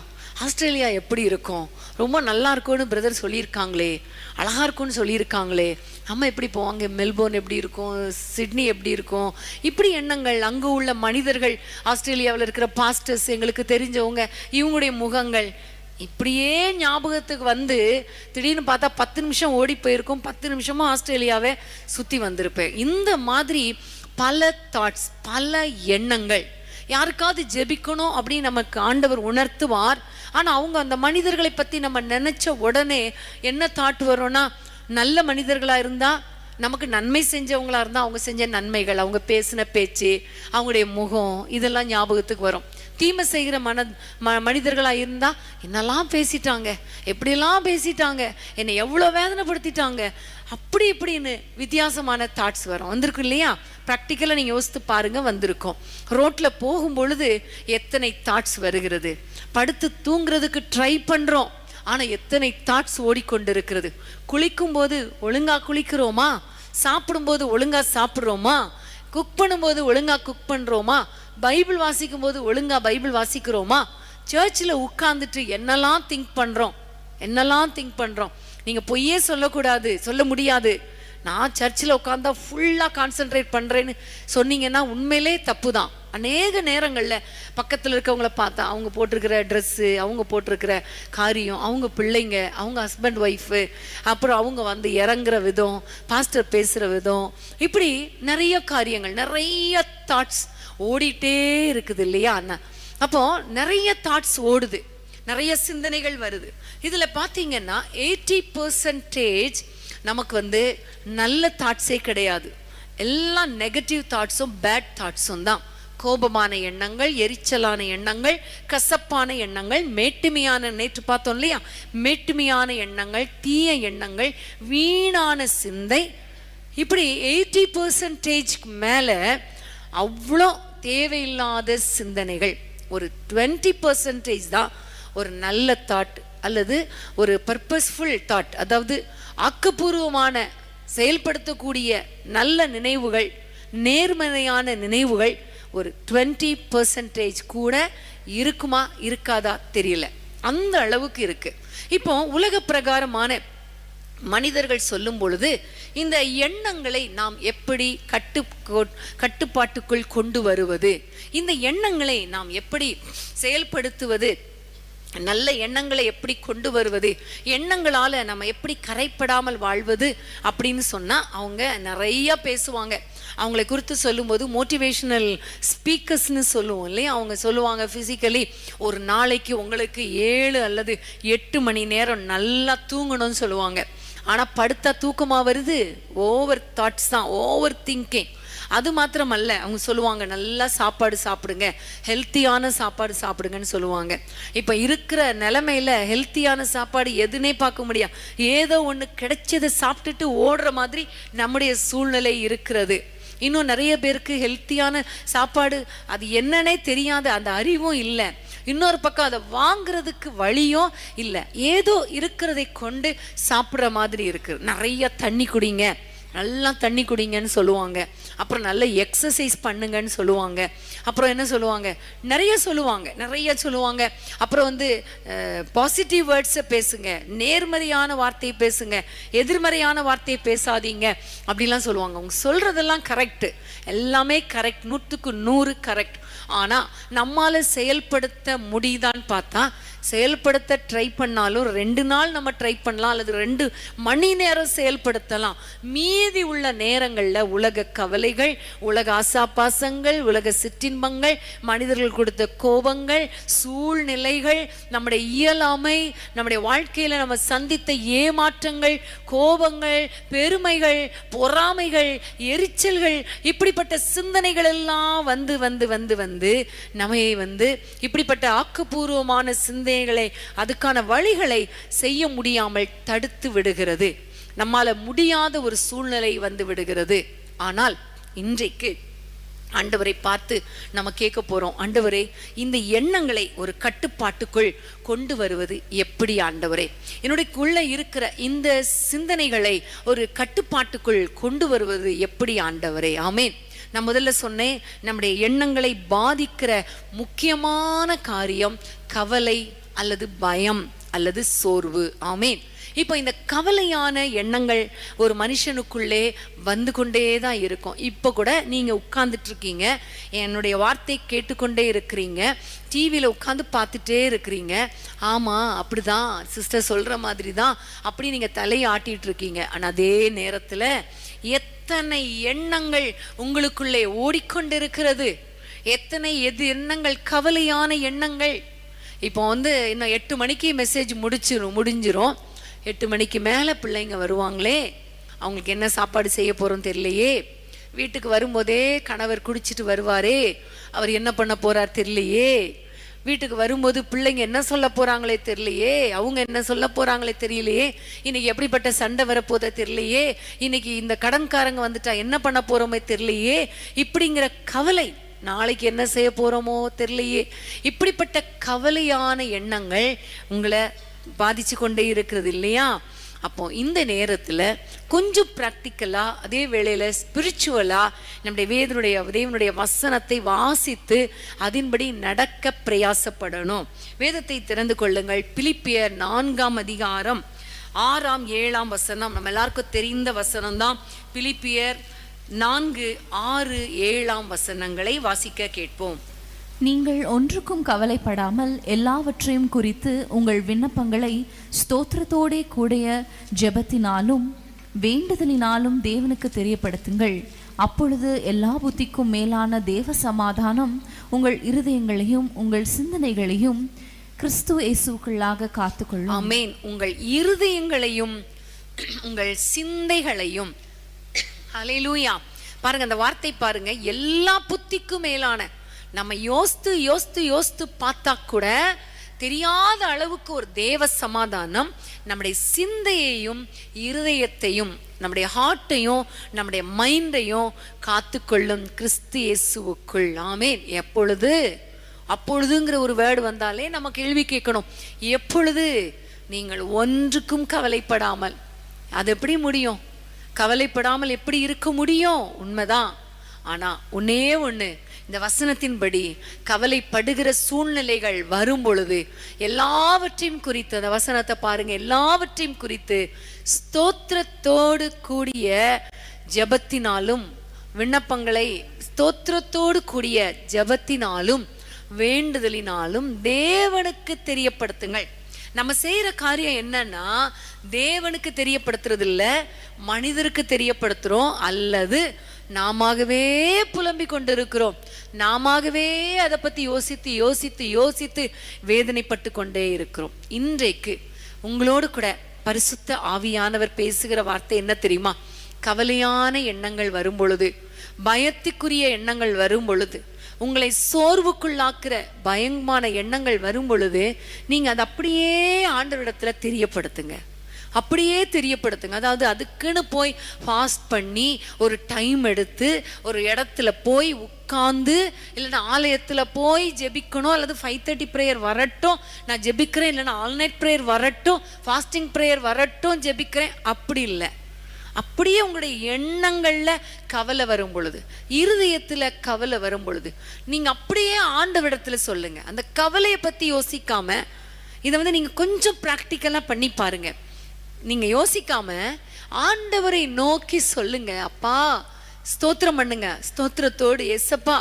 ஆஸ்திரேலியா எப்படி இருக்கும், ரொம்ப நல்லா இருக்கும்னு பிரதர் சொல்லியிருக்காங்களே, அழகாக இருக்கும்னு சொல்லியிருக்காங்களே, நம்ம எப்படி போவாங்க, மெல்போர்ன் எப்படி இருக்கும், சிட்னி எப்படி இருக்கும், இப்படி எண்ணங்கள். அங்கே உள்ள மனிதர்கள், ஆஸ்திரேலியாவில் இருக்கிற பாஸ்டர்ஸ், எங்களுக்கு தெரிஞ்சவங்க, இவங்களுடைய முகங்கள் இப்படியே ஞாபகத்துக்கு வந்து திடீர்னு பார்த்தா 10 நிமிஷம் ஓடி போயிருக்கும், 10 நிமிஷமும் ஆஸ்திரேலியாவை சுற்றி வந்திருப்பேன். இந்த மாதிரி பல தாட்ஸ், பல எண்ணங்கள். யாருக்காவது ஜெபிக்கணும் அப்படின்னு நமக்கு ஆண்டவர் உணர்த்துவார். ஆனால் அவங்க அந்த மனிதர்களை பற்றி நம்ம நினச்ச உடனே என்ன தாட் வரும்னா, நல்ல மனிதர்களாக இருந்தால், நமக்கு நன்மை செஞ்சவங்களா இருந்தால் அவங்க செஞ்ச நன்மைகள், அவங்க பேசின பேச்சு, அவங்களுடைய முகம், இதெல்லாம் ஞாபகத்துக்கு வரும். தீமை செய்கிற மனிதர்களாக இருந்தால், என்னெல்லாம் பேசிட்டாங்க, எப்படியெல்லாம் பேசிட்டாங்க, என்னை எவ்வளோ வேதனைப்படுத்திட்டாங்க, அப்படி இப்படின்னு வித்தியாசமான தாட்ஸ் வரும். வந்திருக்கும் இல்லையா? ப்ராக்டிக்கலாக நீங்கள் யோசித்து பாருங்கள், வந்திருக்கும். ரோட்டில் போகும்பொழுது எத்தனை தாட்ஸ் வருகிறது. படுத்து தூங்குறதுக்கு ட்ரை பண்ணுறோம், ஆனால் எத்தனை தாட்ஸ் ஓடிக்கொண்டு இருக்கிறது. குளிக்கும்போது ஒழுங்காக குளிக்கிறோமா, சாப்பிடும்போது ஒழுங்காக சாப்பிட்றோமா, குக் பண்ணும்போது ஒழுங்காக குக் பண்ணுறோமா, பைபிள் வாசிக்கும் போது ஒழுங்காக பைபிள் வாசிக்கிறோமா, சர்ச்சில் உட்கார்ந்துட்டு என்னெல்லாம் திங்க் பண்ணுறோம். நீங்கள் பொய்யே சொல்லக்கூடாது, சொல்ல முடியாது. நான் சர்ச்சில் உட்காந்தா ஃபுல்லாக கான்சென்ட்ரேட் பண்ணுறேன்னு சொன்னீங்கன்னா உண்மையிலே தப்பு தான். அநேக நேரங்களில் பக்கத்தில் இருக்கவங்கள பார்த்தா, அவங்க போட்டிருக்கிற ட்ரெஸ்ஸு, அவங்க போட்டிருக்கிற காரியம், அவங்க பிள்ளைங்க, அவங்க ஹஸ்பண்ட் ஒய்ஃபு, அப்புறம் அவங்க வந்து இறங்குற விதம், பாஸ்டர் பேசுகிற விதம், இப்படி நிறைய காரியங்கள், நிறைய தாட்ஸ் ஓடிட்டே இருக்குது இல்லையா அண்ணா? அப்போது நிறைய தாட்ஸ் ஓடுது, நிறைய சிந்தனைகள் வருது. இதில் பார்த்தீங்கன்னா 80% நமக்கு வந்து நல்ல தாட்ஸே கிடையாது. எல்லாம் நெகட்டிவ் தாட்ஸும் பேட் தாட்ஸும் தான். கோபமான எண்ணங்கள், எரிச்சலான எண்ணங்கள், கசப்பான எண்ணங்கள், மேட்டுமையான, நேற்று பார்த்தோம் இல்லையா, மேட்டுமையான எண்ணங்கள், தீய எண்ணங்கள், வீணான சிந்தை, இப்படி 80% மேலே அவ்வளோ தேவையில்லாத சிந்தனைகள். ஒரு 20% தான் ஒரு நல்ல தாட் அல்லது ஒரு பர்பஸ்ஃபுல் தாட், அதாவது ஆக்கப்பூர்வமான செயல்படுத்தக்கூடிய நல்ல நினைவுகள், நேர்மறையான நினைவுகள் ஒரு 20% கூட இருக்குமா இருக்காதா தெரியல, அந்த அளவுக்கு இருக்கு. இப்போ உலக பிரகாரமான மனிதர்கள் சொல்லும் பொழுது இந்த எண்ணங்களை நாம் எப்படி கட்டுப்பாட்டுக்குள் கொண்டு வருவது, இந்த எண்ணங்களை நாம் எப்படி செயல்படுத்துவது, நல்ல எண்ணங்களை எப்படி கொண்டு வருவது, எண்ணங்களால் நம்ம எப்படி கரைப்படாமல் வாழ்வது அப்படின்னு சொன்னால் அவங்க நிறைய பேசுவாங்க. அவங்களை குறித்து சொல்லும்போது மோட்டிவேஷனல் ஸ்பீக்கர்ஸ்னு சொல்லுவோம் இல்லையா, அவங்க சொல்லுவாங்க ஃபிசிக்கலி ஒரு நாளைக்கு உங்களுக்கு 7 அல்லது 8 மணி நேரம் நல்லா தூங்கணும்னு சொல்லுவாங்க. ஆனால் படுத்தா தூக்கமாக வருது, ஓவர் தாட்ஸ் தான், ஓவர் திங்கிங். அது மாத்திரமல்ல, அவங்க சொல்லுவாங்க நல்லா சாப்பாடு சாப்பிடுங்க, ஹெல்த்தியான சாப்பாடு சாப்பிடுங்கன்னு சொல்லுவாங்க. இப்போ இருக்கிற நிலைமையில ஹெல்த்தியான சாப்பாடு எதுனே பார்க்க முடியாது, ஏதோ ஒன்று கிடைச்சதை சாப்பிட்டுட்டு ஓடுற மாதிரி நம்முடைய சூழ்நிலை இருக்கிறது. இன்னும் நிறைய பேருக்கு ஹெல்த்தியான சாப்பாடு அது என்னன்னே தெரியாத அந்த அறிவும் இல்லை. இன்னொரு பக்கம் அதை வாங்குறதுக்கு வழியும் இல்லை, ஏதோ இருக்கிறதை கொண்டு சாப்பிட்ற மாதிரி இருக்குது. நிறைய தண்ணி குடிங்க, நல்லா தண்ணி குடிங்கன்னு சொல்லுவாங்க. அப்புறம் நல்ல எக்ஸசைஸ் பண்ணுங்கன்னு சொல்லுவாங்க. அப்புறம் என்ன சொல்லுவாங்க, நிறைய சொல்லுவாங்க. அப்புறம் வந்து பாசிட்டிவ் வேர்ட்ஸை பேசுங்க, நேர்மறையான வார்த்தையை பேசுங்க, எதிர்மறையான வார்த்தையை பேசாதீங்க அப்படிலாம் சொல்லுவாங்க. அவங்க சொல்கிறதெல்லாம் கரெக்டு, எல்லாமே கரெக்ட், 100க்கு 100 கரெக்ட். ஆனால் நம்மால் செயல்படுத்த முடியுதான்னு பார்த்தா, செயல்படுத்த ட்ரை பண்ணாலும் 2 நாள் நம்ம ட்ரை பண்ணலாம், அல்லது 2 மணி நேரம் செயல்படுத்தலாம். மீதி உள்ள நேரங்களில் உலக கவலைகள், உலக ஆசாபாசங்கள், உலக சிற்றின்பங்கள், மனிதர்கள் கொடுத்த கோபங்கள், சூழ்நிலைகள், நம்முடைய இயலாமை, நம்முடைய வாழ்க்கையில் நம்ம சந்தித்த ஏமாற்றங்கள், கோபங்கள், பெருமைகள், பொறாமைகள், எரிச்சல்கள், இப்படிப்பட்ட சிந்தனைகள் எல்லாம் வந்து வந்து வந்து வந்து நம்மை வந்து இப்படிப்பட்ட ஆக்கப்பூர்வமான சிந்தனைகளை, அதுக்கான வழிகளை செய்ய முடியாமல் தடுத்து விடுகிறது. நம்மால முடியாத ஒரு சூழ்நிலை வந்து விடுகிறது. ஆனால் இன்றைக்கு ஆண்டவரை பார்த்து நம்ம கேட்க போறோம், ஆண்டவரே இந்த எண்ணங்களை ஒரு கட்டுப்பாட்டுக்குள் கொண்டு வருவது எப்படி ஆண்டவரே? என்னுடையக்குள்ள இருக்கிற இந்த சிந்தனைகளை ஒரு கட்டுப்பாட்டுக்குள் கொண்டு வருவது எப்படி ஆண்டவரே? ஆமேன். நான் முதல்ல சொன்னேன், நம்முடைய எண்ணங்களை பாதிக்கிற முக்கியமான காரியம் கவலை அல்லது பயம் அல்லது சோர்வு. ஆமேன். இப்போ இந்த கவலையான எண்ணங்கள் ஒரு மனுஷனுக்குள்ளே வந்து கொண்டே தான் இருக்கும். இப்போ கூட நீங்கள் உட்கார்ந்துட்டு இருக்கீங்க, என்னுடைய வார்த்தை கேட்டுக்கொண்டே இருக்கிறீங்க, டிவியில் உட்காந்து பார்த்துட்டே இருக்கிறீங்க. ஆமாம் அப்படிதான் சிஸ்டர் சொல்கிற மாதிரி தான் அப்படி நீங்கள் தலையை ஆட்டிகிட்டு இருக்கீங்க. ஆனால் அதே நேரத்தில் எத்தனை எண்ணங்கள் உங்களுக்குள்ளே ஓடிக்கொண்டிருக்கிறது, எத்தனை எண்ணங்கள், கவலையான எண்ணங்கள். இப்போ இன்னும் 8 மணிக்கு மெசேஜ் முடிஞ்சிரும். 8 மணிக்கு மேலே பிள்ளைங்க வருவாங்களே, அவங்களுக்கு என்ன சாப்பாடு செய்ய போகிறோம் தெரியலையே, வீட்டுக்கு வரும்போதே கணவர் குடிச்சிட்டு வருவாரே, அவர் என்ன பண்ண போகிறார் தெரியலையே, வீட்டுக்கு வரும்போது பிள்ளைங்க என்ன சொல்ல போகிறாங்களே தெரியலையே, அவங்க என்ன சொல்ல போகிறாங்களே தெரியலையே, இன்னைக்கு எப்படிப்பட்ட சண்டை வரப்போதே தெரியலையே, இன்னைக்கு இந்த கடன்காரங்க வந்துட்டா என்ன பண்ண போகிறோமே தெரியலையே, இப்படிங்கிற கவலை, நாளைக்கு என்ன செய்ய போகிறோமோ தெரியலையே, இப்படிப்பட்ட கவலையான எண்ணங்கள் உங்களை பாதிச்சு கொண்டே இருக்கிறது இல்லையா? அப்போ இந்த நேரத்தில் கொஞ்சம் ப்ராக்டிக்கலாக, அதே வேளையில் ஸ்பிரிச்சுவலாக நம்முடைய தேவனுடைய வசனத்தை வாசித்து அதன்படி நடக்க பிரயாசப்படணும். வேதத்தை திறந்து கொள்ளுங்கள். பிலிப்பியர் 4ஆம் அதிகாரம் 6ஆம் 7ஆம் வசனம். நம்ம எல்லாருக்கும் தெரிந்த வசனம் தான். பிலிப்பியர் 4, 6, 7ஆம் வசனங்களை வாசிக்க கேட்போம். நீங்கள் ஒன்றுக்கும் கவலைப்படாமல் எல்லாவற்றையும் குறித்து உங்கள் விண்ணப்பங்களை ஸ்தோத்திரத்தோடே கூடிய ஜெபத்தினாலும் வேண்டுதலினாலும் தேவனுக்கு தெரியப்படுத்துங்கள். அப்பொழுது எல்லா புத்திக்கும் மேலான தேவ சமாதானம் உங்கள் இருதயங்களையும் உங்கள் சிந்தனைகளையும் கிறிஸ்து இயேசுவுக்குள்ளாக காத்துக்கொள்ளும். ஆமென். உங்கள் இருதயங்களையும் உங்கள் சிந்தைகளையும். ஹல்லேலூயா. பாருங்க, அந்த வார்த்தை பாருங்க, எல்லா புத்திக்கும் மேலான. நம்ம யோசித்து பார்த்தா கூட தெரியாத அளவுக்கு ஒரு தேவ சமாதானம் நம்முடைய சிந்தையையும் இருதயத்தையும் நம்முடைய ஹார்ட்டையும் நம்முடைய மைண்டையும் காத்துக்கொள்ளும் கிறிஸ்து இயேசுவுக்குள். ஆமென். எப்பொழுது? அப்பொழுதுங்கிற ஒரு வேர்டு வந்தாலே நம்ம கேள்வி கேட்கணும், எப்பொழுது? நீங்கள் ஒன்றுக்கும் கவலைப்படாமல். அது எப்படி முடியும்? கவலைப்படாமல் எப்படி இருக்க முடியும்? உண்மைதான். ஆனா ஒன்னே ஒண்ணு, இந்த வசனத்தின்படி கவலைப்படுகிற சூழ்நிலைகள் வரும் பொழுது எல்லாவற்றையும் குறித்து, அந்த வசனத்தை பாருங்க, எல்லாவற்றையும் குறித்து ஸ்தோத்திரத்தோடு கூடிய ஜெபத்தினாலும் விண்ணப்பங்களை ஸ்தோத்திரத்தோடு கூடிய ஜெபத்தினாலும் வேண்டுதலினாலும் தேவனுக்கு தெரியப்படுத்துங்கள். நம்ம செய்யற காரியம் என்னன்னா, தேவனுக்கு தெரியப்படுத்துறது இல்ல, மனிதருக்கு தெரியப்படுத்துறோம், அல்லது நாமவே புலம்பிக் கொண்டிருக்கிறோம், நாமவே அதை பத்தி யோசித்து வேதனைப்பட்டு கொண்டே இருக்கிறோம். இன்றைக்கு உங்களோடு கூட பரிசுத்த ஆவியானவர் பேசுகிற வார்த்தை என்ன தெரியுமா? கவலையான எண்ணங்கள் வரும் பொழுது, பயத்துக்குரிய எண்ணங்கள் வரும் பொழுது, உங்களை சோர்வுக்குள்ளாக்குற பயங்கரமான எண்ணங்கள் வரும் பொழுது நீங்க அதை அப்படியே ஆண்டவரிடத்துல தெரியப்படுத்துங்க. அதாவது அதுக்குன்னு போய் ஃபாஸ்ட் பண்ணி ஒரு டைம் எடுத்து ஒரு இடத்துல போய் உட்கார்ந்து, இல்லைன்னா ஆலயத்தில் போய் ஜெபிக்கணும், அல்லது 5:30 ப்ரேயர் வரட்டும் நான் ஜெபிக்கிறேன், இல்லைன்னா ஆல் நைட் ப்ரேயர் வரட்டும், ஃபாஸ்டிங் ப்ரேயர் வரட்டும் ஜெபிக்கிறேன், அப்படி இல்லை. அப்படியே உங்களுடைய எண்ணங்கள்ல கவலை வரும் பொழுது, இருதயத்துல கவலை வரும் பொழுது, நீங்க அப்படியே ஆண்டவரிடத்துல சொல்லுங்க. அந்த கவலையை பத்தி யோசிக்காம இதை நீங்க கொஞ்சம் ப்ராக்டிக்கலா பண்ணி பாருங்க. நீங்க யோசிக்காம ஆண்டவரை நோக்கி சொல்லுங்க, அப்பா ஸ்தோத்திரம் பண்ணுங்க. ஸ்தோத்திரத்தோடு, எஸ்ஸப்பா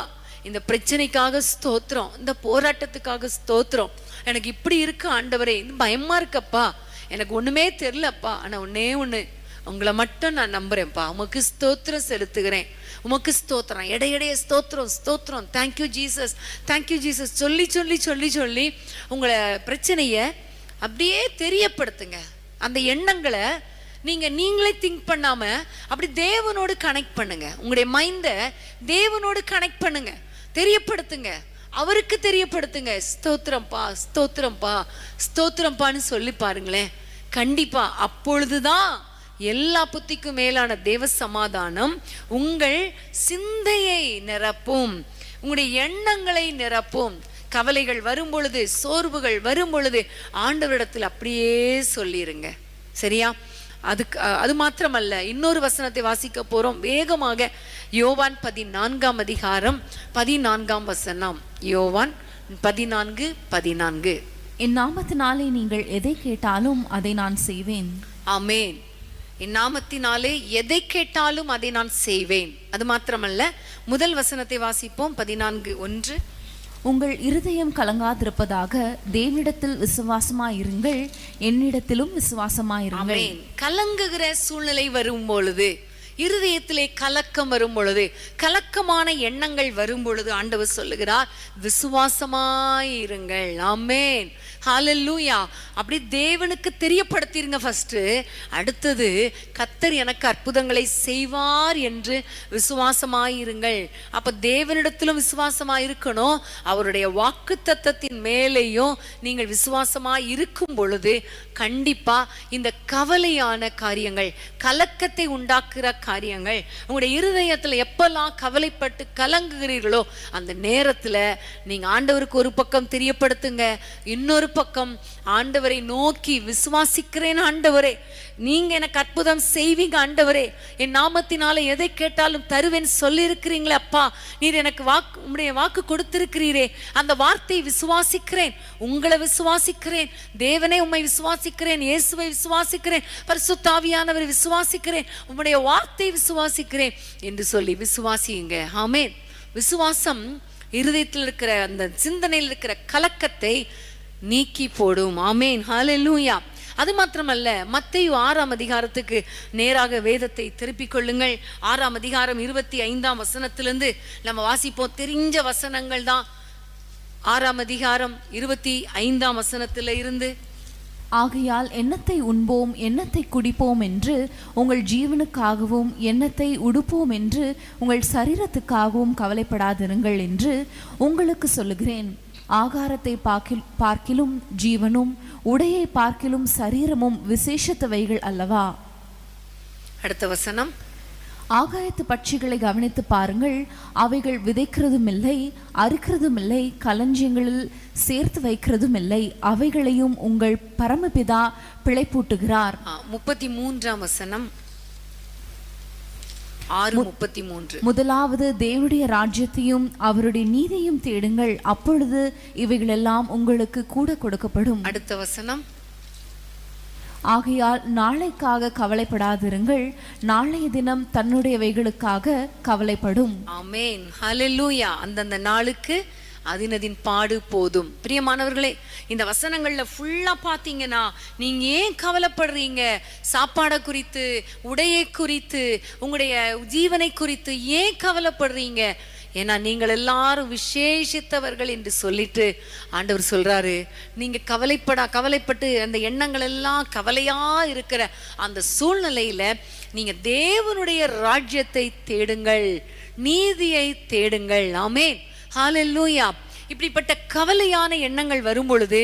இந்த பிரச்சனைக்காக ஸ்தோத்திரம், இந்த போராட்டத்துக்காக ஸ்தோத்திரம், எனக்கு இப்படி இருக்கு ஆண்டவரே, இந்த பயமா இருக்கப்பா, எனக்கு ஒண்ணுமே தெரியலப்பா, ஆனா ஒன்னே ஒண்ணு, உங்களை மட்டும் நான் நம்புறேன்ப்பா, உமக்கு ஸ்தோத்திரம் செலுத்துகிறேன், உமக்கு ஸ்தோத்திரம், இடையிடைய ஸ்தோத்திரம், தேங்க்யூ ஜீசஸ் சொல்லி உங்களை பிரச்சனைய அப்படியே தெரியப்படுத்துங்க. அந்த எண்ணங்களை நீங்களே திங்க் பண்ணாம அப்படி தேவனோடு கனெக்ட் பண்ணுங்க. உங்களுடைய மைண்டை தேவனோடு கனெக்ட் பண்ணுங்க, தெரியப்படுத்துங்க, அவருக்கு தெரியப்படுத்துங்க. ஸ்தோத்திரம்பான்னு சொல்லி பாருங்களேன். கண்டிப்பா அப்பொழுதுதான் எல்லா புத்திக்கும் மேலான தேவ சமாதானம் உங்கள் சிந்தையை நிரப்பும், உங்களுடைய எண்ணங்களை நிரப்பும். கவலைகள் வரும் பொழுது, சோர்வுகள் வரும் பொழுது ஆண்டவரிடத்தில் அப்படியே சொல்லிருங்க. சரியா? அது மாத்திரமல்ல, இன்னொரு வசனத்தை வாசிக்க போறோம் வேகமாக. யோவான் 14 அதிகாரம் 14 வசனம். யோவான் 14:14. என் நாமத்தினாலே நீங்கள் எதை கேட்டாலும் அதை நான் செய்வேன். ஆமென். என் நாமத்தினாலே எதை கேட்டாலும் அதை நான் செய்வேன். அது மாத்திரமல்ல, முதல் வசனத்தை வாசிப்போம். 14:1. உங்கள் இருதயம் கலங்காதிருப்பதாக தேவனிடத்தில் விசுவாசமாயிருங்கள், என்னிடத்திலும் விசுவாசமாயிருங்கள். ஆமென். கலங்குகிற சூழ்நிலை வரும் பொழுது, இருதயத்திலே கலக்கம் வரும் பொழுது, கலக்கமான எண்ணங்கள் வரும் பொழுது ஆண்டவர் சொல்லுகிறார், விசுவாசமாயிருங்கள். ஆமென். ஹல்லேலூயா. அப்படி தேவனுக்கு தெரியப்படுத்திருங்க ஃபர்ஸ்ட். அடுத்தது, கர்த்தர் எனக்கு அற்புதங்களை செய்வார் என்று விசுவாசமாயிருங்கள். அப்ப தேவனிடத்திலும் விசுவாசமாயிருக்கணும், அவருடைய வாக்குத்தத்தத்தின் மேலேயும் நீங்கள் விசுவாசமாய் இருக்கும் பொழுது கண்டிப்பா இந்த கவலையான காரியங்கள், கலக்கத்தை உண்டாக்குற காரியங்கள், உங்களுடைய இருதயத்துல எப்பெல்லாம் கவலைப்பட்டு கலங்குகிறீர்களோ அந்த நேரத்துல நீங்க ஆண்டவருக்கு ஒரு பக்கம் தெரியப்படுத்துங்க, இன்னொரு பக்கம் ஆண்டவரை நோக்கி விசுவாசிக்கிறேன் ஆண்டவரே, நீங்க எனக்கு அற்புதம் செய்வீங்க ஆண்டவரே, என் நாமத்தினால எதை கேட்டாலும் தருவேன் சொல்லி இருக்கிறீங்களே அப்பா, நீர் எனக்கு உம்முடைய வாக்கு கொடுத்திருக்கிறீரே, அந்த வார்த்தையை விசுவாசிக்கிறேன், உங்களை விசுவாசிக்கிறேன், தேவனே உம்மை விசுவாசிக்கிறேன், இயேசுவை விசுவாசிக்கிறேன், பரிசுத்த ஆவியானவரை விசுவாசிக்கிறேன், உம்முடைய வார்த்தையை விசுவாசிக்கிறேன் என்று சொல்லி விசுவாசியுங்க. ஆமென். விசுவாசம் இருதயத்தில் இருக்கிற அந்த சிந்தனையில் இருக்கிற கலக்கத்தை நீக்கி போடும். ஆமென். ஹல்லேலூயா. அது மாத்திரமல்ல, மத்தேயு 6 அதிகாரத்துக்கு நேராக வேதத்தை திருப்பிக் கொள்ளுங்கள். 6 அதிகாரம் 25 வசனத்திலிருந்து நம்ம வாசிப்போம். தெரிஞ்ச வசனங்கள் தான். 6 அதிகாரம் 25 வசனத்துல இருந்து, ஆகையால் எண்ணத்தை உண்போம், எண்ணத்தை குடிப்போம் என்று உங்கள் ஜீவனுக்காகவும், எண்ணத்தை உடுப்போம் என்று உங்கள் சரீரத்துக்காகவும் கவலைப்படாதிருங்கள் என்று உங்களுக்கு சொல்லுகிறேன். ஆகாரத்தை பார்க்கிலும் ஜீவனும், உடையை பார்க்கிலும் சரீரமும் விசேஷத்தவைகள் அல்லவா? அடுத்த வசனம். ஆகாயத்து பட்சிகளை கவனித்து பாருங்கள், அவைகள் விதைக்கிறதும் இல்லை, அறுக்கிறதும் இல்லை, களஞ்சியங்களில் சேர்த்து வைக்கிறதும் இல்லை, அவைகளையும் உங்கள் பரமபிதா பிழைப்பூட்டுகிறார். 33 வசனம். 6:33. முதலாவது தேவனுடைய ராஜ்யத்தையும் அவருடைய நீதியையும் தேடுங்கள், அப்பொழுது இவைகளெல்லாம் உங்களுக்கு கூட கொடுக்கப்படும். அடுத்த வசனம். ஆகையால் நாளைக்காக கவலைப்படாதிருங்கள், நாளைய தினம் தன்னுடையவைகளுக்காக கவலைப்படும். ஆமென். ஹல்லேலூயா. அந்தந்த நாளுக்கு அதினதின் பாடு போதும். பிரியமானவர்களே, இந்த வசனங்கள்ல ஃபுல்லா பாத்தீங்கன்னா நீங்க ஏன் கவலைப்படுறீங்க? சாப்பாடை குறித்து, உடையை குறித்து, உங்களுடைய ஜீவனை குறித்து ஏன் கவலைப்படுறீங்க? ஏன்னா நீங்கள் எல்லாரும் விசேஷித்தவர்கள் என்று சொல்லிட்டு ஆண்டவர் சொல்றாரு, நீங்க கவலைப்பட்டு அந்த எண்ணங்கள் எல்லாம் கவலையா இருக்கிற அந்த சூழ்நிலையில நீங்க தேவனுடைய ராஜ்யத்தை தேடுங்கள், நீதியை தேடுங்கள். ஆமென். ஹல்லேலூயா. இப்படிப்பட்ட கவலையான எண்ணங்கள் வரும் பொழுது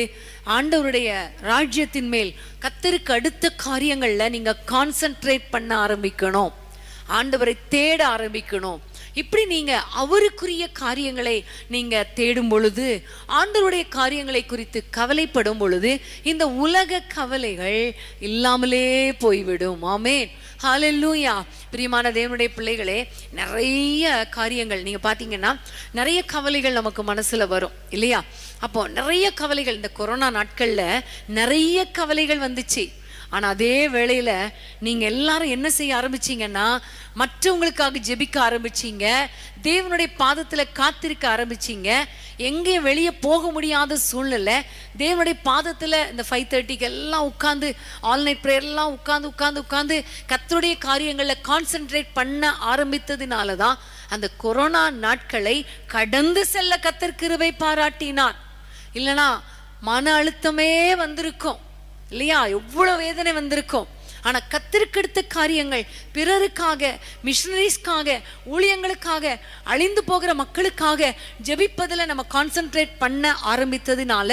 ஆண்டவருடைய ராஜ்யத்தின் மேல், கர்த்தருக்கு அடுத்த காரியங்கள்ல நீங்க கான்சென்ட்ரேட் பண்ண ஆரம்பிக்கணும், ஆண்டவரை தேட ஆரம்பிக்கணும். இப்படி நீங்க அவருக்குரிய காரியங்களை நீங்க தேடும் பொழுது, ஆண்டவருடைய காரியங்களை குறித்து கவலைப்படும் பொழுது இந்த உலக கவலைகள் இல்லாமலே போய்விடும். ஆமென். ஹல்லேலூயா. பிரியமான தேவனுடைய பிள்ளைகளே, நிறைய காரியங்கள் நீங்க பாத்தீங்கன்னா நிறைய கவலைகள் நமக்கு மனசுல வரும் இல்லையா? அப்போ நிறைய கவலைகள், இந்த கொரோனா நாட்கள்ல நிறைய கவலைகள் வந்துச்சு. ஆனா அதே வேளையில நீங்க எல்லாரும் என்ன செய்ய ஆரம்பிச்சீங்கன்னா, மற்றவங்களுக்காக ஜெபிக்க ஆரம்பிச்சீங்க, தேவனுடைய பாதத்துல காத்திருக்க ஆரம்பிச்சீங்க. எங்கேயும் வெளியே போக முடியாத சூழ்நிலை, தேவனுடைய பாதத்துல இந்த 5:30 எல்லாம் உட்கார்ந்து ஆல்நைட் ப்ரேயர் எல்லாம் உட்கார்ந்து கர்த்தருடைய காரியங்கள்ல கான்சென்ட்ரேட் பண்ண ஆரம்பித்ததினாலதான் அந்த கொரோனா நாட்களை கடந்து செல்ல கர்த்தர் கிருபை பாராட்டினார். இல்லைன்னா மன அழுத்தமே வந்திருக்கும் இல்லையா? எவ்வளவு வேதனை வந்திருக்கும். ஆனா கர்த்தருக்கு எடுத்த காரியங்கள், பிறருக்காக, மிஷனரிஸ்க்காக, ஊழியங்களுக்காக, அழிந்து போகிற மக்களுக்காக ஜெபிப்பதில் நம்ம கான்சென்ட்ரேட் பண்ண ஆரம்பித்ததுனால,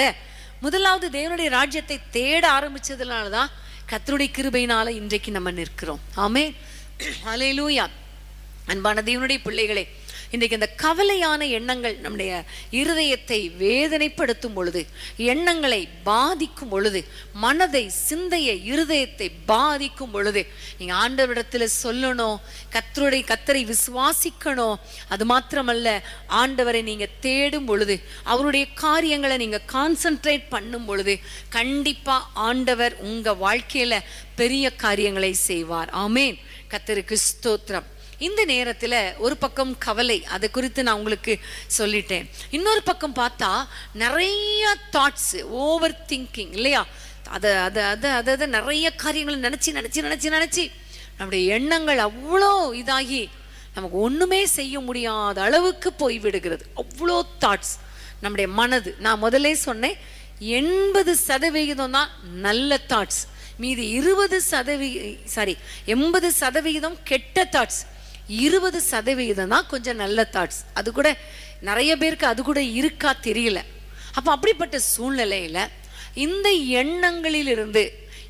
முதலாவது தேவனுடைய ராஜ்யத்தை தேட ஆரம்பிச்சதுனாலதான் கர்த்தருடைய கிருபையினால இன்றைக்கு நம்ம நிற்கிறோம். ஆமென். ஹல்லேலூயா. அன்பான தேவனுடைய பிள்ளைகளே, இன்றைக்கு இந்த கவலையான எண்ணங்கள் நம்முடைய இருதயத்தை வேதனைப்படுத்தும் பொழுது, எண்ணங்களை பாதிக்கும் பொழுது, மனதை, சிந்தையை, இருதயத்தை பாதிக்கும் பொழுது நீங்க ஆண்டவரிடத்துல சொல்லணும், கர்த்தரை விசுவாசிக்கணும். அது மாத்திரமல்ல, ஆண்டவரை நீங்க தேடும் பொழுது, அவருடைய காரியங்களை நீங்க கான்சென்ட்ரேட் பண்ணும் பொழுது கண்டிப்பா ஆண்டவர் உங்க வாழ்க்கையில பெரிய காரியங்களை செய்வார். ஆமென். கர்த்தருக்கு ஸ்தோத்திரம். இந்த நேரத்தில் ஒரு பக்கம் கவலை, அதை குறித்து நான் உங்களுக்கு சொல்லிட்டேன். இன்னொரு பக்கம் பார்த்தா நிறைய தாட்ஸ், ஓவர் திங்கிங் இல்லையா? அதை நிறைய காரியங்களை நினச்சி நம்முடைய எண்ணங்கள் அவ்வளோ இதாகி நமக்கு ஒன்றுமே செய்ய முடியாத அளவுக்கு போய்விடுகிறது. அவ்வளோ தாட்ஸ் நம்முடைய மனது. நான் முதலே சொன்னேன், 80% தான் நல்ல தாட்ஸ், மீதி 80% கெட்ட தாட்ஸ், 20% தான் கொஞ்சம் நல்ல தாட்ஸ். அது கூட நிறைய பேருக்கு அது கூட இருக்கா தெரியல. அப்போ அப்படிப்பட்ட சூழ்நிலையில இந்த எண்ணங்களிலிருந்து,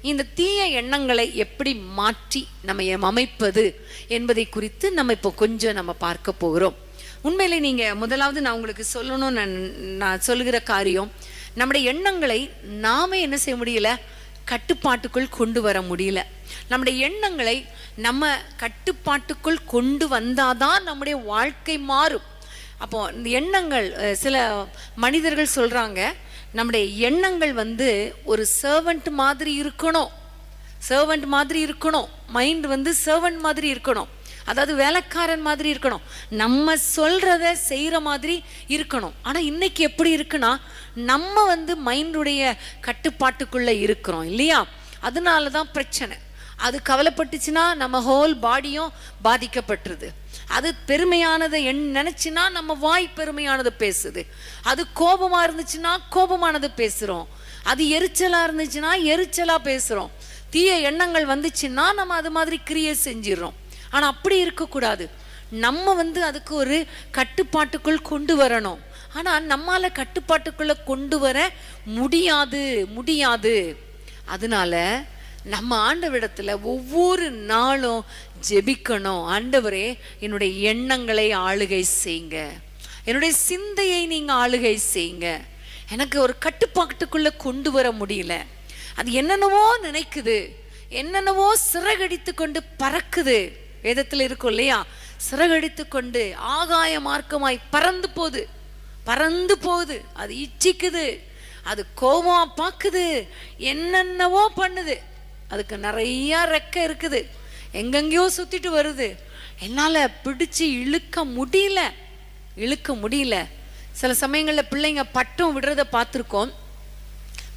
இந்த தீய எண்ணங்களை எப்படி மாற்றி நம்ம அமைப்பது என்பதை குறித்து நம்ம இப்போ கொஞ்சம் பார்க்க போகிறோம். உண்மையிலே நீங்க முதலாவது நான் உங்களுக்கு சொல்லணும்னு நான் சொல்லுகிற காரியம், நம்முடைய எண்ணங்களை நாம என்ன செய்ய முடியல, கட்டுப்பாட்டுக்குள் கொண்டு வர முடியல. நம்முடைய எண்ணங்களை நம்ம கட்டுப்பாட்டுக்குள் கொண்டு வந்தாதான் நம்முடைய வாழ்க்கை மாறும். அப்போ இந்த எண்ணங்கள், சில மனிதர்கள் சொல்றாங்க, நம்முடைய எண்ணங்கள் ஒரு சர்வெண்ட் மாதிரி இருக்கணும், மைண்ட் சர்வெண்ட் மாதிரி இருக்கணும், அதாவது வேலைக்காரன் மாதிரி இருக்கணும், நம்ம சொல்றத செய்யற மாதிரி இருக்கணும். ஆனா இன்னைக்கு எப்படி இருக்குன்னா, நம்ம மைண்டுடைய கட்டுப்பாட்டுக்குள்ள இருக்கிறோம் இல்லையா? அதனாலதான் பிரச்சனை. அது கவலைப்பட்டுச்சுன்னா நம்ம ஹோல் பாடியும் பாதிக்கப்பட்டுருது. அது பெருமையானதை நினைச்சுன்னா நம்ம வாய் பெருமையானது பேசுது. அது கோபமா இருந்துச்சுன்னா கோபமானது பேசுறோம். அது எரிச்சலா இருந்துச்சுன்னா எரிச்சலா பேசுறோம். தீய எண்ணங்கள் வந்துச்சுன்னா நம்ம அது மாதிரி கிரியை செஞ்சிடறோம். ஆனா அப்படி இருக்கக்கூடாது. நம்ம அதுக்கு ஒரு கட்டுப்பாட்டுக்குள் கொண்டு வரணும். ஆனா நம்மால கட்டுப்பாட்டுக்குள்ள கொண்டு வர முடியாது. அதனால நம்ம ஆண்டவரிடத்துல ஒவ்வொரு நாளும் ஜெபிக்கணும். ஆண்டவரே, என்னுடைய எண்ணங்களை ஆளுகை செய்யுங்க, என்னுடைய சிந்தையை நீங்க ஆளுகை செய்யுங்க. எனக்கு ஒரு கட்டுப்பாட்டுக்குள்ள கொண்டு வர முடியல. அது என்னென்னவோ நினைக்குது, என்னென்னவோ சிறகடித்து கொண்டு பறக்குது. வேதத்துல இருக்கும் இல்லையா, சிறகடித்து கொண்டு ஆகாய மார்க்கமாய் பறந்து போகுது. அது இச்சிக்குது, அது கோபமா பாக்குது, என்னென்னவோ பண்ணுது. அதுக்கு நிறைய ரெக்கை இருக்குது, எங்கெங்கயோ சுத்திட்டு வருது. என்னால பிடிச்சு இழுக்க முடியல. சில சமயங்கள்ல பிள்ளைங்க பட்டம் விடுறத பார்த்துருக்கோம்.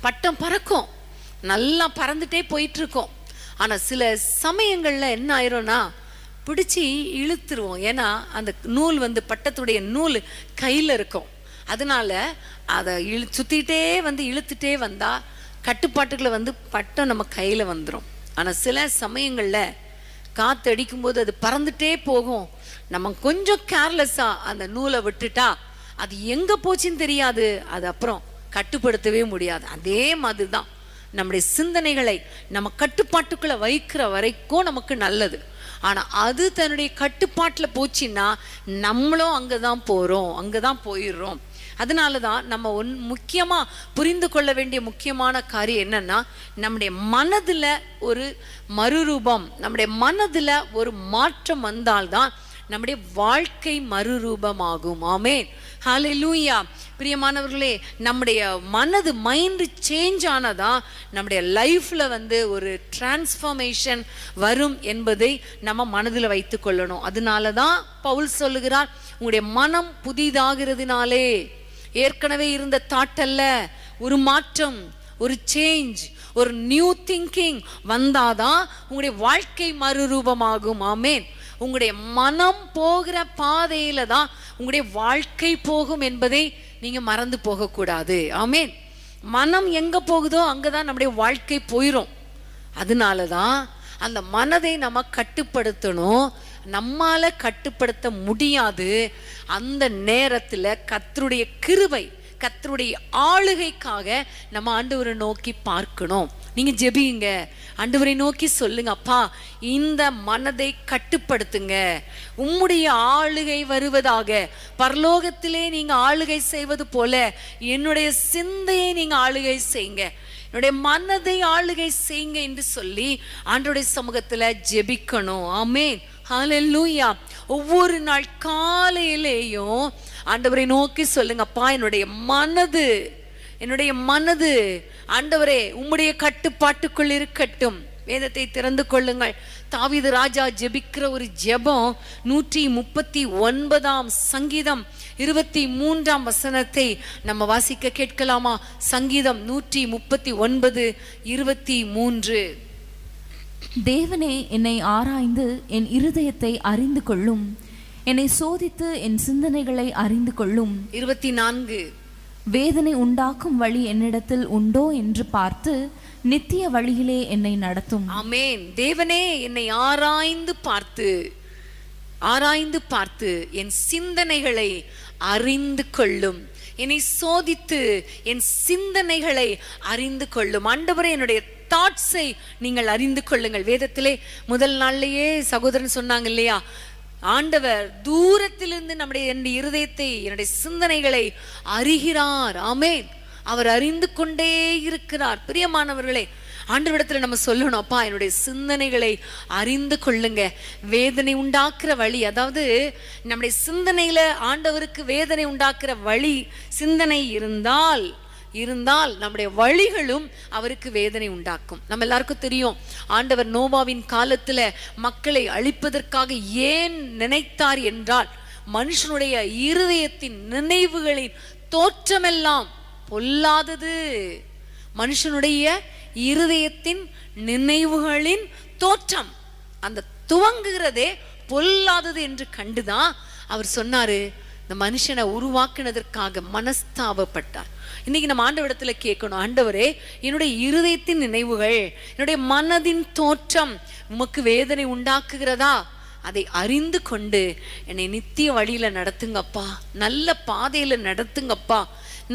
பட்டம் பறக்கும், நல்லா பறந்துட்டே போயிட்டு இருக்கோம். ஆனா சில சமயங்கள்ல என்ன ஆயிரும்னா, பிடிச்சி இழுத்துருவோம். ஏன்னா அந்த நூல் பட்டத்துடைய நூல் கையில இருக்கும். அதனால அதை சுத்திட்டே இழுத்துட்டே வந்தா கட்டுப்பாட்டுக்குள்ள பட்டம் நம்ம கையில வந்துடும். ஆனா சில சமயங்கள்ல காத்து அடிக்கும் போது அது பறந்துட்டே போகும். நம்ம கொஞ்சம் கேர்லெஸ்ஸா அந்த நூலை விட்டுட்டா அது எங்க போச்சுன்னு தெரியாது. அது அப்புறம் கட்டுப்படுத்தவே முடியாது. அதே மாதிரிதான் நம்முடைய சிந்தனைகளை நம்ம கட்டுப்பாட்டுக்குள்ள வைக்கிற வரைக்கும் நமக்கு நல்லது. ஆனா அது தன்னுடைய கட்டுப்பாட்டுல போச்சுன்னா நம்மளும் அங்கதான் போயிடுறோம். அதனாலதான் நம்ம முக்கியமா புரிந்து கொள்ள வேண்டிய முக்கியமான காரியம் என்னன்னா, நம்முடைய மனதுல ஒரு மறுரூபம், நம்முடைய மனதுல ஒரு மாற்றம் வந்தால்தான் நம்முடைய வாழ்க்கை மறுரூபமாகும். ஆமென். ஹல்லேலூயா. பிரியமானவர்களே, நம்முடைய மைண்ட் சேஞ்ச் ஆனதா நம்முடைய லைஃப்ல ஒரு டிரான்ஸ்ஃபர்மேஷன் வரும் என்பதை நம்ம மனதில் வைத்து கொள்ளணும். அதனாலதான் பவுல் சொல்லுகிறார், உங்களுடைய மனம் புதிதாகிறதுனாலே, ஏற்கனவே இருந்த தாட் அல்ல, ஒரு மாற்றம், ஒரு சேஞ்ச், ஒரு நியூ திங்கிங் வந்தாதான் உங்களுடைய வாழ்க்கை மறுரூபமாகும். ஆமென். உங்களுடைய மனம் போகிற பாதையில தான் உங்களுடைய வாழ்க்கை போகும் என்பதை நீங்க மறந்து போக கூடாது. ஆமென். மனம் எங்க போகுதோ அங்கதான் நம்முடைய வாழ்க்கை போயிரும். அதனாலதான் அந்த மனதை நம்ம கட்டுப்படுத்தணும். நம்மால கட்டுப்படுத்த முடியாது. அந்த நேரத்துல கர்த்தருடைய கிருபை, கர்த்தருடைய ஆளுகைக்காக நம்ம ஆண்டவரை நோக்கி பார்க்கணும். நீங்க ஜெபியுங்க, ஆண்டவரை நோக்கி சொல்லுங்க, அப்பா இந்த மனதை கட்டுப்படுத்துங்க, உம்முடைய ஆளுகை வருவதாக. பரலோகத்திலே நீங்க ஆளுகை செய்வது போல என்னுடைய சிந்தையை நீங்க ஆளுகை செய்யுங்க, என்னுடைய மனதை ஆளுகை செய்யுங்க என்று சொல்லி ஆண்டவருடைய சமூகத்துல ஜெபிக்கணும். ஆமென், ஹல்லேலூயா. ஒவ்வொரு நாள் காலையிலேயும் ஆண்டவரை நோக்கி சொல்லுங்க, அப்பா என்னுடைய மனது ஆண்டவரே உம்முடைய கட்டுப்பாட்டுக்குள் இருக்கட்டும். வேதத்தை திறந்து கொள்ளுங்கள். தாவீது ராஜா ஜெபிக்கிற ஒரு ஜெபம் 139 சங்கீதம் 23 வசனத்தை நம்ம வாசிக்க கேட்கலாமா? சங்கீதம் 139 23. தேவனே, என்னை ஆராய்ந்து என் இருதயத்தை அறிந்து கொள்ளும், என்னை சோதித்து என் சிந்தனைகளை அறிந்து கொள்ளும். 24. வேதனை உண்டாக்கும் வழி என்னிடத்தில் உண்டோ என்று பார்த்து நித்திய வழியிலே என்னை நடத்தும். ஆமென். தேவனே, என்னை ஆராய்ந்து பார்த்து என் சிந்தனைகளை அறிந்து கொள்ளும், என்னை சோதித்து என் சிந்தனைகளை அறிந்து கொள்ளும். ஆண்டவரே, என்னுடைய தாட்ஸை நீங்கள் அறிந்து கொள்ளுங்கள். வேதத்திலே முதல் நாள்லயே சகோதரன் சொன்னாங்க இல்லையா, ஆண்டவர் தூரத்திலிருந்து நம்முடைய இருதயத்தை, என்னுடைய சிந்தனைகளை அறிகிறார். ஆமென். அவர் அறிந்து கொண்டே இருக்கிறார். பிரியமானவர்களே, ஆண்டவரிடத்துல நம்ம சொல்லணும், அப்பா என்னுடைய சிந்தனைகளை அறிந்து கொள்ளுங்க. வேதனை உண்டாக்குற வழி, அதாவது நம்முடைய சிந்தனையில ஆண்டவருக்கு வேதனை உண்டாக்குற வழி சிந்தனை இருந்தால் நம்முடைய வழிகளும் அவருக்கு வேதனை உண்டாக்கும். நம்ம எல்லாருக்கும் தெரியும், ஆண்டவர் நோவாவின் காலத்துல மக்களை அழிப்பதற்காக ஏன் நினைத்தார் என்றால், மனுஷனுடைய இருதயத்தின் நினைவுகளின் தோற்றமெல்லாம் பொல்லாதது. மனுஷனுடைய இருதயத்தின் நினைவுகளின் தோற்றம் அந்த துவங்குகிறதே பொல்லாதது என்று கண்டுதான் அவர் சொன்னாரு, இந்த மனுஷனை உருவாக்குனதற்காக மனஸ்தாபப்பட்டார். இன்னைக்கு நம்ம ஆண்டவரிடத்துல கேட்கணும், ஆண்டவரே என்னுடைய இருதயத்தின் நினைவுகள், என்னுடைய மனதின் தோற்றம் உமக்கு வேதனை உண்டாக்குகிறதா? அதை அறிந்து கொண்டு என்னை நித்திய வழியில நடத்துங்கப்பா, நல்ல பாதையில நடத்துங்கப்பா,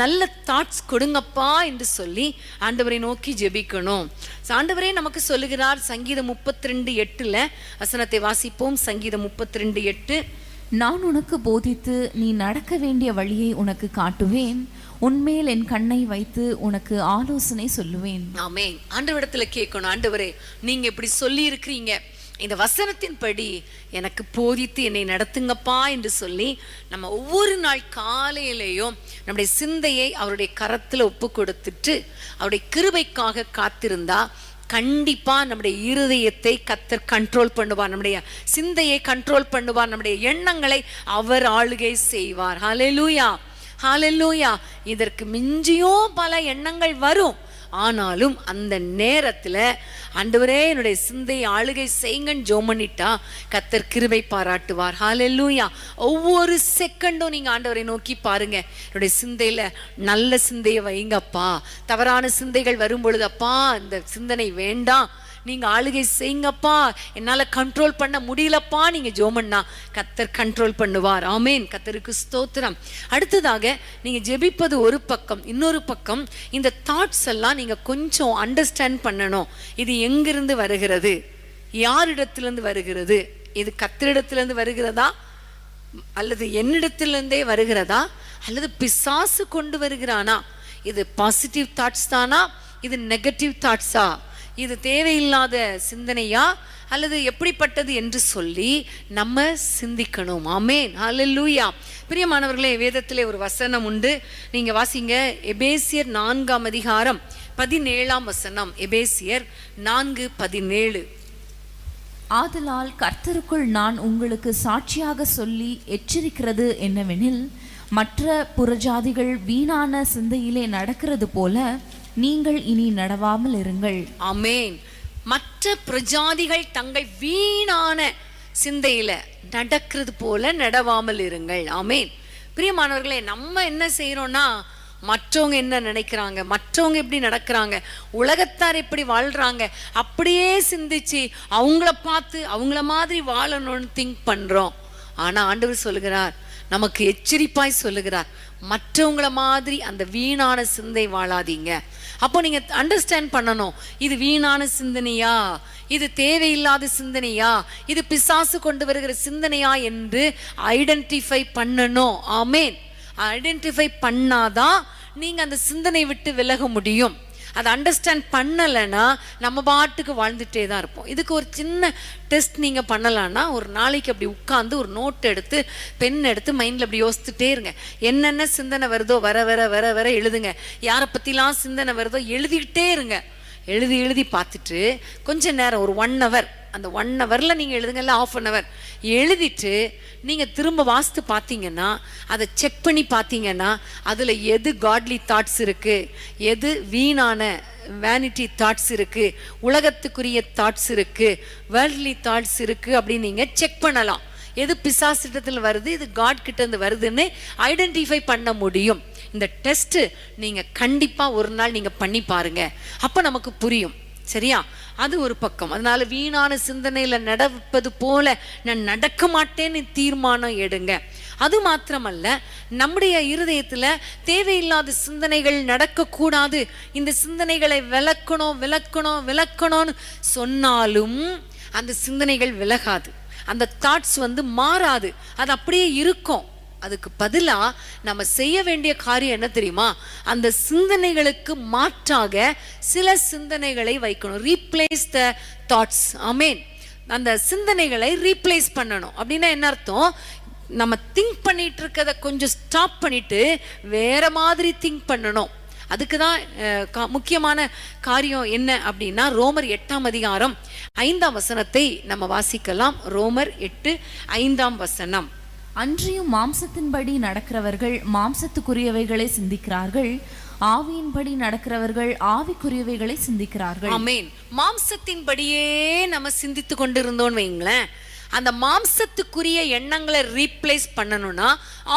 நல்ல தாட்ஸ் கொடுங்கப்பா என்று சொல்லி ஆண்டவரை நோக்கி ஜெபிக்கணும். ஆண்டவரே நமக்கு சொல்லுகிறார் சங்கீதம் 32:8 வசனத்தை வாசிப்போம். சங்கீதம் 32:8. நான் உனக்கு போதித்து நீ நடக்க வேண்டிய வழியை உனக்கு காட்டுவேன், உன்மேல் என் கண்ணை வைத்து உனக்கு ஆலோசனை சொல்லுவேன். ஆமென். ஆண்டவரிடத்துல கேட்கணும், ஆண்டவரே நீங்க இப்படி சொல்லி இருக்கிறீங்க, இந்த வசனத்தின்படி எனக்கு போதித்து என்னை நடத்துங்கப்பா என்று சொல்லி நம்ம ஒவ்வொரு நாள் காலையிலேயும் நம்முடைய சிந்தையை அவருடைய கரத்துல ஒப்பு கொடுத்துட்டு அவருடைய கிருபைக்காக காத்திருந்தா கண்டிப்பா நம்முடைய இருதயத்தை கர்த்தர் கண்ட்ரோல் பண்ணுவார், நம்முடைய சிந்தையை கண்ட்ரோல் பண்ணுவார், நம்முடைய எண்ணங்களை அவர் ஆளுகை செய்வார். ஹல்லேலூயா, ஹல்லேலூயா. இதற்கு மிஞ்சியும் பல எண்ணங்கள் வரும், ஆனாலும் அந்த நேரத்துல ஆண்டவரே என்னுடைய சிந்தையை ஆளுகை செய்யுங்கன்னு ஜெபம் பண்ணிட்டா கர்த்தர் கிருபை பாராட்டுவார். ஹல்லேலூயா. ஒவ்வொரு செகண்டும் நீங்க ஆண்டவரை நோக்கி பாருங்க, என்னுடைய சிந்தையில நல்ல சிந்தையை வைங்கப்பா, தவறான சிந்தைகள் வரும் பொழுது அப்பா இந்த சிந்தனை வேண்டாம், நீங்க ஆளுகை செய்யுங்கப்பா, என்னால கண்ட்ரோல் பண்ண முடியலப்பா, நீங்க ஜெபம் பண்ணா கர்த்தர் கண்ட்ரோல் பண்ணுவார். ஆமென். கர்த்தருக்கு ஸ்தோத்திரம். அடுத்ததாக நீங்க ஜெபிப்பது ஒரு பக்கம், இன்னொரு பக்கம் இந்த தாட்ஸ் எல்லாம் நீங்க கொஞ்சம் அண்டர்ஸ்டாண்ட் பண்ணணும். இது எங்கிருந்து வருகிறது, யாரிடத்திலிருந்து வருகிறது, இது கர்த்தரிடத்திலிருந்து வருகிறதா அல்லது என்னிடத்திலிருந்தே வருகிறதா அல்லது பிசாசு கொண்டு வருகிறானா, இது பாசிட்டிவ் தாட்ஸ் தானா, இது நெகட்டிவ் தாட்ஸா, இது தேவையில்லாத சிந்தனையா அல்லது எப்படிப்பட்டது என்று சொல்லி நம்ம சிந்திக்கணும். ஆமென், ஹல்லேலூயா. பிரியமானவர்களே, வேதத்திலே ஒரு வசனம் உண்டு, நீங்க வாசிங்க. எபேசியர் 4:17 வசனம். எபேசியர் 4:17. ஆதலால் கர்த்தருக்குள் நான் உங்களுக்கு சாட்சியாக சொல்லி எச்சரிக்கிறது என்னவெனில், மற்ற புறஜாதிகள் வீணான சிந்தையிலே நடக்கிறது போல நீங்கள் இனி நடவாமல் இருங்கள். ஆமென். மற்ற பிரஜாதிகள் தங்கள் வீணான சிந்தையில நடக்கிறது போல நடவாமல் இருங்கள். ஆமென். பிரியமானவர்களே, நம்ம என்ன செய்யறோம்னா மற்றவங்க என்ன நினைக்கிறாங்க, மற்றவங்க எப்படி நடக்கிறாங்க, உலகத்தார் எப்படி வாழ்றாங்க, அப்படியே சிந்திச்சு அவங்கள பார்த்து அவங்கள மாதிரி வாழணும்னு திங்க் பண்றோம். ஆனா ஆண்டவர் சொல்லுகிறார், நமக்கு எச்சரிப்பாய் சொல்லுகிறார், மற்றவங்கள மாதிரி அந்த வீணான சிந்தை வாழாதீங்க. அப்போ நீங்க அண்டர்ஸ்டாண்ட் பண்ணணும், இது வீணான சிந்தனையா, இது தேவையில்லாத சிந்தனையா, இது பிசாசு கொண்டு வருகிற சிந்தனையா என்று ஐடென்டிஃபை பண்ணணும். ஆமேன். ஐடென்டிஃபை பண்ணாதான் நீங்க அந்த சிந்தனை விட்டு விலக முடியும். அதை அண்டர்ஸ்டாண்ட் பண்ணலைன்னா நம்ம பாட்டுக்கு வாழ்ந்துட்டே தான் இருப்போம். இதுக்கு ஒரு சின்ன டெஸ்ட் நீங்கள் பண்ணலான்னா, ஒரு நாளைக்கு அப்படி உட்காந்து ஒரு நோட் எடுத்து பென் எடுத்து மைண்டில் அப்படி யோசிச்சுட்டே இருங்க. என்னென்ன சிந்தனை வருதோ வர வர வர வர எழுதுங்க. யாரை பற்றிலாம் சிந்தனை வருதோ எழுதிக்கிட்டே இருங்க. எழுதி பார்த்துட்டு கொஞ்ச நேரம் ஒரு 1 hour, அந்த 1 hourல நீங்கள் எழுதுங்க, இல்லை 1/2 hour எழுதிட்டு நீங்கள் திரும்ப வாசித்து பார்த்தீங்கன்னா, அதை செக் பண்ணி பார்த்தீங்கன்னா, அதில் எது காட்லி தாட்ஸ் இருக்குது, எது வீணான வேனிட்டி தாட்ஸ் இருக்குது, உலகத்துக்குரிய தாட்ஸ் இருக்குது, வேர்ல்ட்லி தாட்ஸ் இருக்குது அப்படின்னு நீங்கள் செக் பண்ணலாம். எது பிசாசிட்டத்தில் வருது, இது காட் கிட்டேருந்து வருதுன்னு ஐடென்டிஃபை பண்ண முடியும். இந்த டெஸ்ட்டு நீங்கள் கண்டிப்பாக ஒரு நாள் நீங்கள் பண்ணி பாருங்க, அப்போ நமக்கு புரியும். சரியா? அது ஒரு பக்கம். அதனால வீணான சிந்தனையில் நடப்பது போல நான் நடக்க மாட்டேன்னு தீர்மானம் எடுங்க. அது மாத்திரமல்ல, நம்முடைய இருதயத்தில் தேவையில்லாத சிந்தனைகள் நடக்கக்கூடாது, இந்த சிந்தனைகளை விளக்கணும்னு சொன்னாலும் அந்த சிந்தனைகள் விலகாது, அந்த தாட்ஸ் மாறாது, அது அப்படியே இருக்கும். அதுக்கு பதிலாக நம்ம செய்ய வேண்டிய காரியம் என்ன தெரியுமா? அந்த சிந்தனைகளுக்கு மாற்றாக சில சிந்தனைகளை வைக்கணும். Replace the thoughts. ஆமேன். அந்த சிந்தனைகளை ரீப்ளேஸ் பண்ணணும். அப்படின்னா என்ன அர்த்தம்? நம்ம திங்க் பண்ணிட்டு இருக்கிறத கொஞ்சம் ஸ்டாப் பண்ணிட்டு வேற மாதிரி திங்க் பண்ணணும். அதுக்கு தான் முக்கியமான காரியம் என்ன அப்படின்னா, ரோமர் 8ஆம் அதிகாரம் 5ஆம் வசனத்தை நம்ம வாசிக்கலாம். ரோமர் 8:5ஆம் வசனம். அன்றியும் மாம்சத்தின்படி நடக்கிறவர்கள் மாம்சத்துக்குரியவைகளை சிந்திக்கிறார்கள், ஆவியின்படி நடக்கிறவர்கள் ஆவிக்குரியவைகளை சிந்திக்கிறார்கள். ஆமென். மாம்சத்தின்படியே நம்ம சிந்தித்து கொண்டிருந்தோம்னு வைங்களேன், அந்த மாம்சத்துக்குரிய எண்ணங்களை ரீப்ளேஸ் பண்ணணும்னா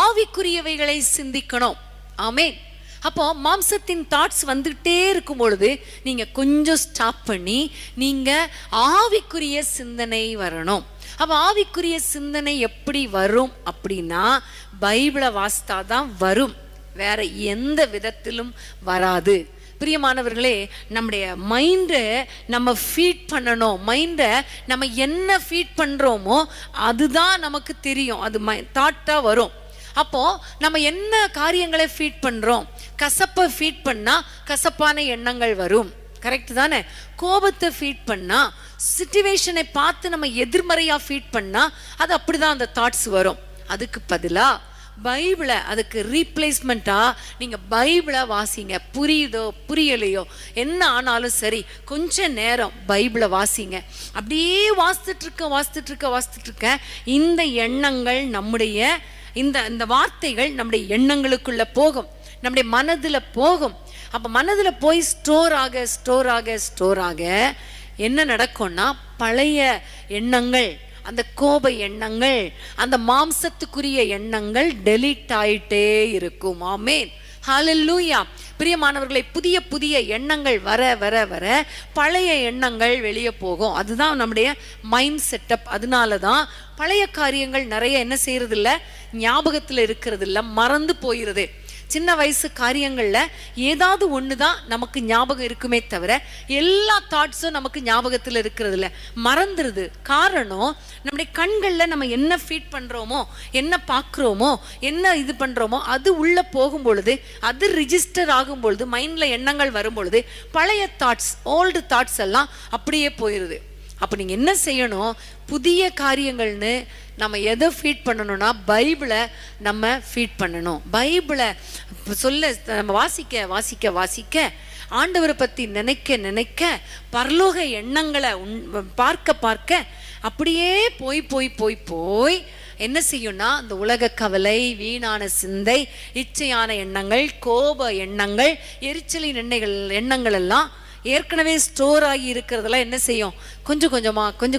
ஆவிக்குரியவைகளை சிந்திக்கணும். ஆமென். அப்போ மாம்சத்தின் தாட்ஸ் வந்துகிட்டே இருக்கும் பொழுது நீங்க கொஞ்சம் ஸ்டாப் பண்ணி நீங்க ஆவிக்குரிய சிந்தனை வரணும். அப்போ ஆவிக்குரிய சிந்தனை எப்படி வரும் அப்படின்னா, பைபிளை வாசித்தாதான் வரும், வேற எந்த விதத்திலும் வராது. பிரியமானவர்களே, நம்முடைய மைண்டை நம்ம ஃபீட் பண்ணணும். மைண்டை நம்ம என்ன ஃபீட் பண்ணுறோமோ அதுதான் நமக்கு தெரியும், அது தாட்டாக வரும். அப்போ நம்ம என்ன காரியங்களை ஃபீட் பண்ணுறோம்? கசப்பை ஃபீட் பண்ணால் கசப்பான எண்ணங்கள் வரும். கரெக்ட் தானே? கோபத்தை ஃபீட் பண்ணா, சிச்சுவேஷனை பார்த்து நம்ம எதிர்மறையாக ஃபீட் பண்ணா அது அப்படிதான் அந்த தாட்ஸ் வரும். அதுக்கு பதிலாக பைபிளை அதுக்கு ரீப்ளேஸ்மெண்ட்டாக நீங்கள் பைபிளை வாசிங்க. புரியுதோ புரியலையோ என்ன ஆனாலும் சரி, கொஞ்ச நேரம் பைபிளை வாசிங்க. அப்படியே வாசித்துட்டு இருக்க இந்த எண்ணங்கள் நம்முடைய இந்த வார்த்தைகள் நம்முடைய எண்ணங்களுக்குள்ள போகும், நம்முடைய மனதில் போகும். அப்போ மனதில் போய் ஸ்டோர் ஆக என்ன நடக்கும்னா, பழைய எண்ணங்கள், அந்த கோப எண்ணங்கள், அந்த மாம்சத்துக்குரிய எண்ணங்கள் டெலீட் ஆயிட்டே இருக்கும். ஆமென். ஹல்லேலூயா. பிரியமானவர்களை, புதிய புதிய எண்ணங்கள் வர வர வர பழைய எண்ணங்கள் வெளியே போகும். அதுதான் நம்முடைய மைண்ட் செட்டப். அதனால தான் பழைய காரியங்கள் நிறைய என்ன செய்யறது இல்லை, ஞாபகத்தில் இருக்கிறது இல்லை, மறந்து போயிடுது. சின்ன வயசு காரியங்களில் ஏதாவது ஒன்று தான் நமக்கு ஞாபகம் இருக்குமே தவிர எல்லா தாட்ஸும் நமக்கு ஞாபகத்தில் இருக்கிறது இல்லை, மறந்துடுது. காரணம், நம்முடைய கண்களில் நம்ம என்ன ஃபீட் பண்ணுறோமோ, என்ன பார்க்குறோமோ, என்ன இது பண்ணுறோமோ அது உள்ளே போகும் பொழுது, அது ரிஜிஸ்டர் ஆகும் பொழுது, மைண்டில் எண்ணங்கள் வரும் பொழுது பழைய தாட்ஸ், ஓல்டு தாட்ஸ் எல்லாம் அப்படியே போயிடுது. அப்போ நீங்கள் என்ன செய்யணும்? புதிய காரியங்கள்னு நம்ம எதை ஃபீட் பண்ணணும்னா பைபிளை நம்ம ஃபீட் பண்ணணும். பைபிளை நம்ம வாசிக்க ஆண்டவரை பற்றி நினைக்க பரலோக எண்ணங்களை பார்க்க அப்படியே போய் என்ன செய்யும்னா, அந்த உலக கவலை, வீணான சிந்தை, இச்சையான எண்ணங்கள், கோப எண்ணங்கள், எரிச்சலின் எண்ணங்கள் எல்லாம் ஏற்கனவே ஸ்டோர் ஆகி இருக்கிறதெல்லாம் என்ன செய்யும்? கொஞ்சம்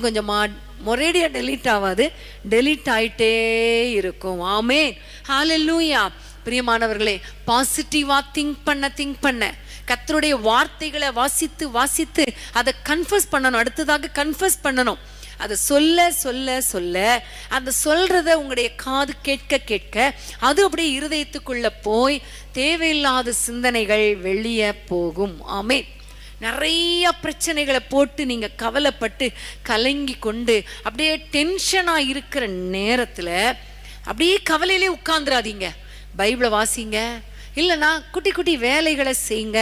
கொஞ்சமாக ஒரேடியா டெலீட் ஆகாது, டெலீட் ஆயிட்டே இருக்கும். ஆமென். ஹல்லேலூயா. பிரியமானவர்களே, பாசிட்டிவா திங்க் பண்ண கர்த்தருடைய வார்த்தைகளை வாசித்து அதை கன்ஃபஸ் பண்ணணும். அடுத்ததாக கன்ஃபஸ் பண்ணணும். அதை சொல்ல சொல்ல சொல்ல அந்த சொல்றத உங்களுடைய காது கேட்க கேட்க அது அப்படியே இருதயத்துக்குள்ள போய் தேவையில்லாத சிந்தனைகள் வெளியே போகும். ஆமென். நிறைய பிரச்சனைகளை போட்டு நீங்க கவலைப்பட்டு கலங்கி கொண்டு அப்படியே டென்ஷனா இருக்கிற நேரத்துல அப்படியே கவலையிலே உட்கார்ந்துராதீங்க. பைபிளை வாசிங்க, இல்லைன்னா குட்டி குட்டி வேலைகளை செய்யுங்க.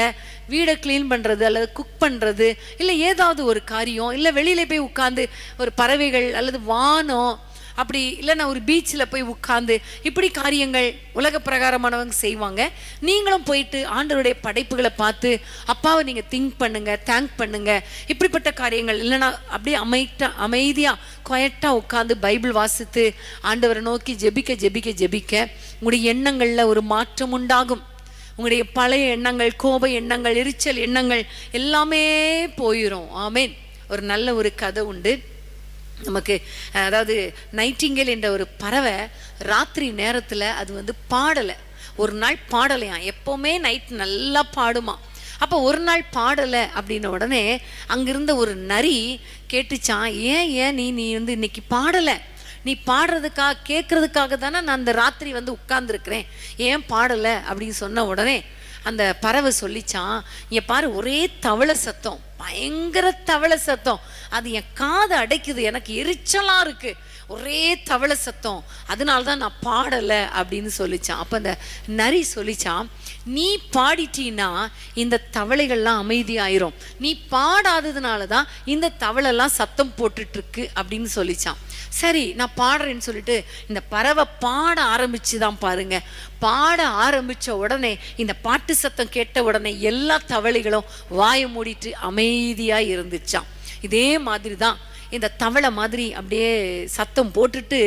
வீடை க்ளீன் பண்ணுறது அல்லது குக் பண்ணுறது, இல்லை ஏதாவது ஒரு காரியம், இல்லை வெளியில போய் உட்காந்து ஒரு பறவைகள் அல்லது வானம் அப்படி இல்லைன்னா ஒரு பீச்சில் போய் உட்காந்து இப்படி காரியங்கள் உலக பிரகாரமானவங்க செய்வாங்க. நீங்களும் போயிட்டு ஆண்டவருடைய படைப்புகளை பார்த்து அப்பாவை நீங்கள் திங்க் பண்ணுங்க, தேங்க் பண்ணுங்க. இப்படிப்பட்ட காரியங்கள் இல்லைன்னா அப்படியே அமைதியாக குவைட்டாக உட்காந்து பைபிள் வாசித்து ஆண்டவரை நோக்கி ஜெபிக்க ஜெபிக்க ஜெபிக்க உங்களுடைய எண்ணங்களில் ஒரு மாற்றம் உண்டாகும். உங்களுடைய பழைய எண்ணங்கள், கோப எண்ணங்கள், எரிச்சல் எண்ணங்கள் எல்லாமே போயிடும். ஆமென். ஒரு நல்ல ஒரு கதை உண்டு நமக்கு. அதாவது நைட்டிங்கேல் என்ற ஒரு பறவை ராத்திரி நேரத்தில் அது பாடலை. ஒரு நாள் பாடலையாம். எப்போவுமே நைட் நல்லா பாடுமா. அப்போ ஒரு நாள் பாடலை அப்படின்ன உடனே அங்கிருந்த ஒரு நரி கேட்டுச்சான், ஏன் நீ இன்னைக்கு பாடலை? நீ பாடுறதுக்காக கேட்கறதுக்காக தானே நான் அந்த ராத்திரி உட்கார்ந்துருக்கிறேன், ஏன் பாடலை அப்படின்னு சொன்ன உடனே அந்த பறவை சொல்லிச்சான், இங்க பாரு, ஒரே தவளை சத்தம், பயங்கர தவளை சத்தம், அது என் காதை அடைக்குது, எனக்கு எரிச்சலா இருக்கு, ஒரே தவளை சத்தம், அதனால்தான் நான் பாடலை அப்படின்னு சொல்லிச்சான். அப்போ அந்த நரி சொல்லிச்சான், நீ பாடிட்டீன்னா இந்த தவளைகள்லாம் அமைதியாயிரும், நீ பாடாததுனால தான் இந்த தவளைலாம் சத்தம் போட்டுட்டு இருக்கு அப்படின்னு சொல்லிச்சான். சரி, நான் பாடுறேன்னு சொல்லிட்டு இந்த பறவை பாட ஆரம்பிச்சுதான் பாருங்க. பாட ஆரம்பிச்ச உடனே இந்த பாட்டு சத்தம் கேட்ட உடனே எல்லா தவளைகளும் வாயை மூடிட்டு அமைதியா இருந்துச்சான். இதே மாதிரி தான் இந்த தவளை மாதிரி அப்படியே சத்தம் போட்டுட்டு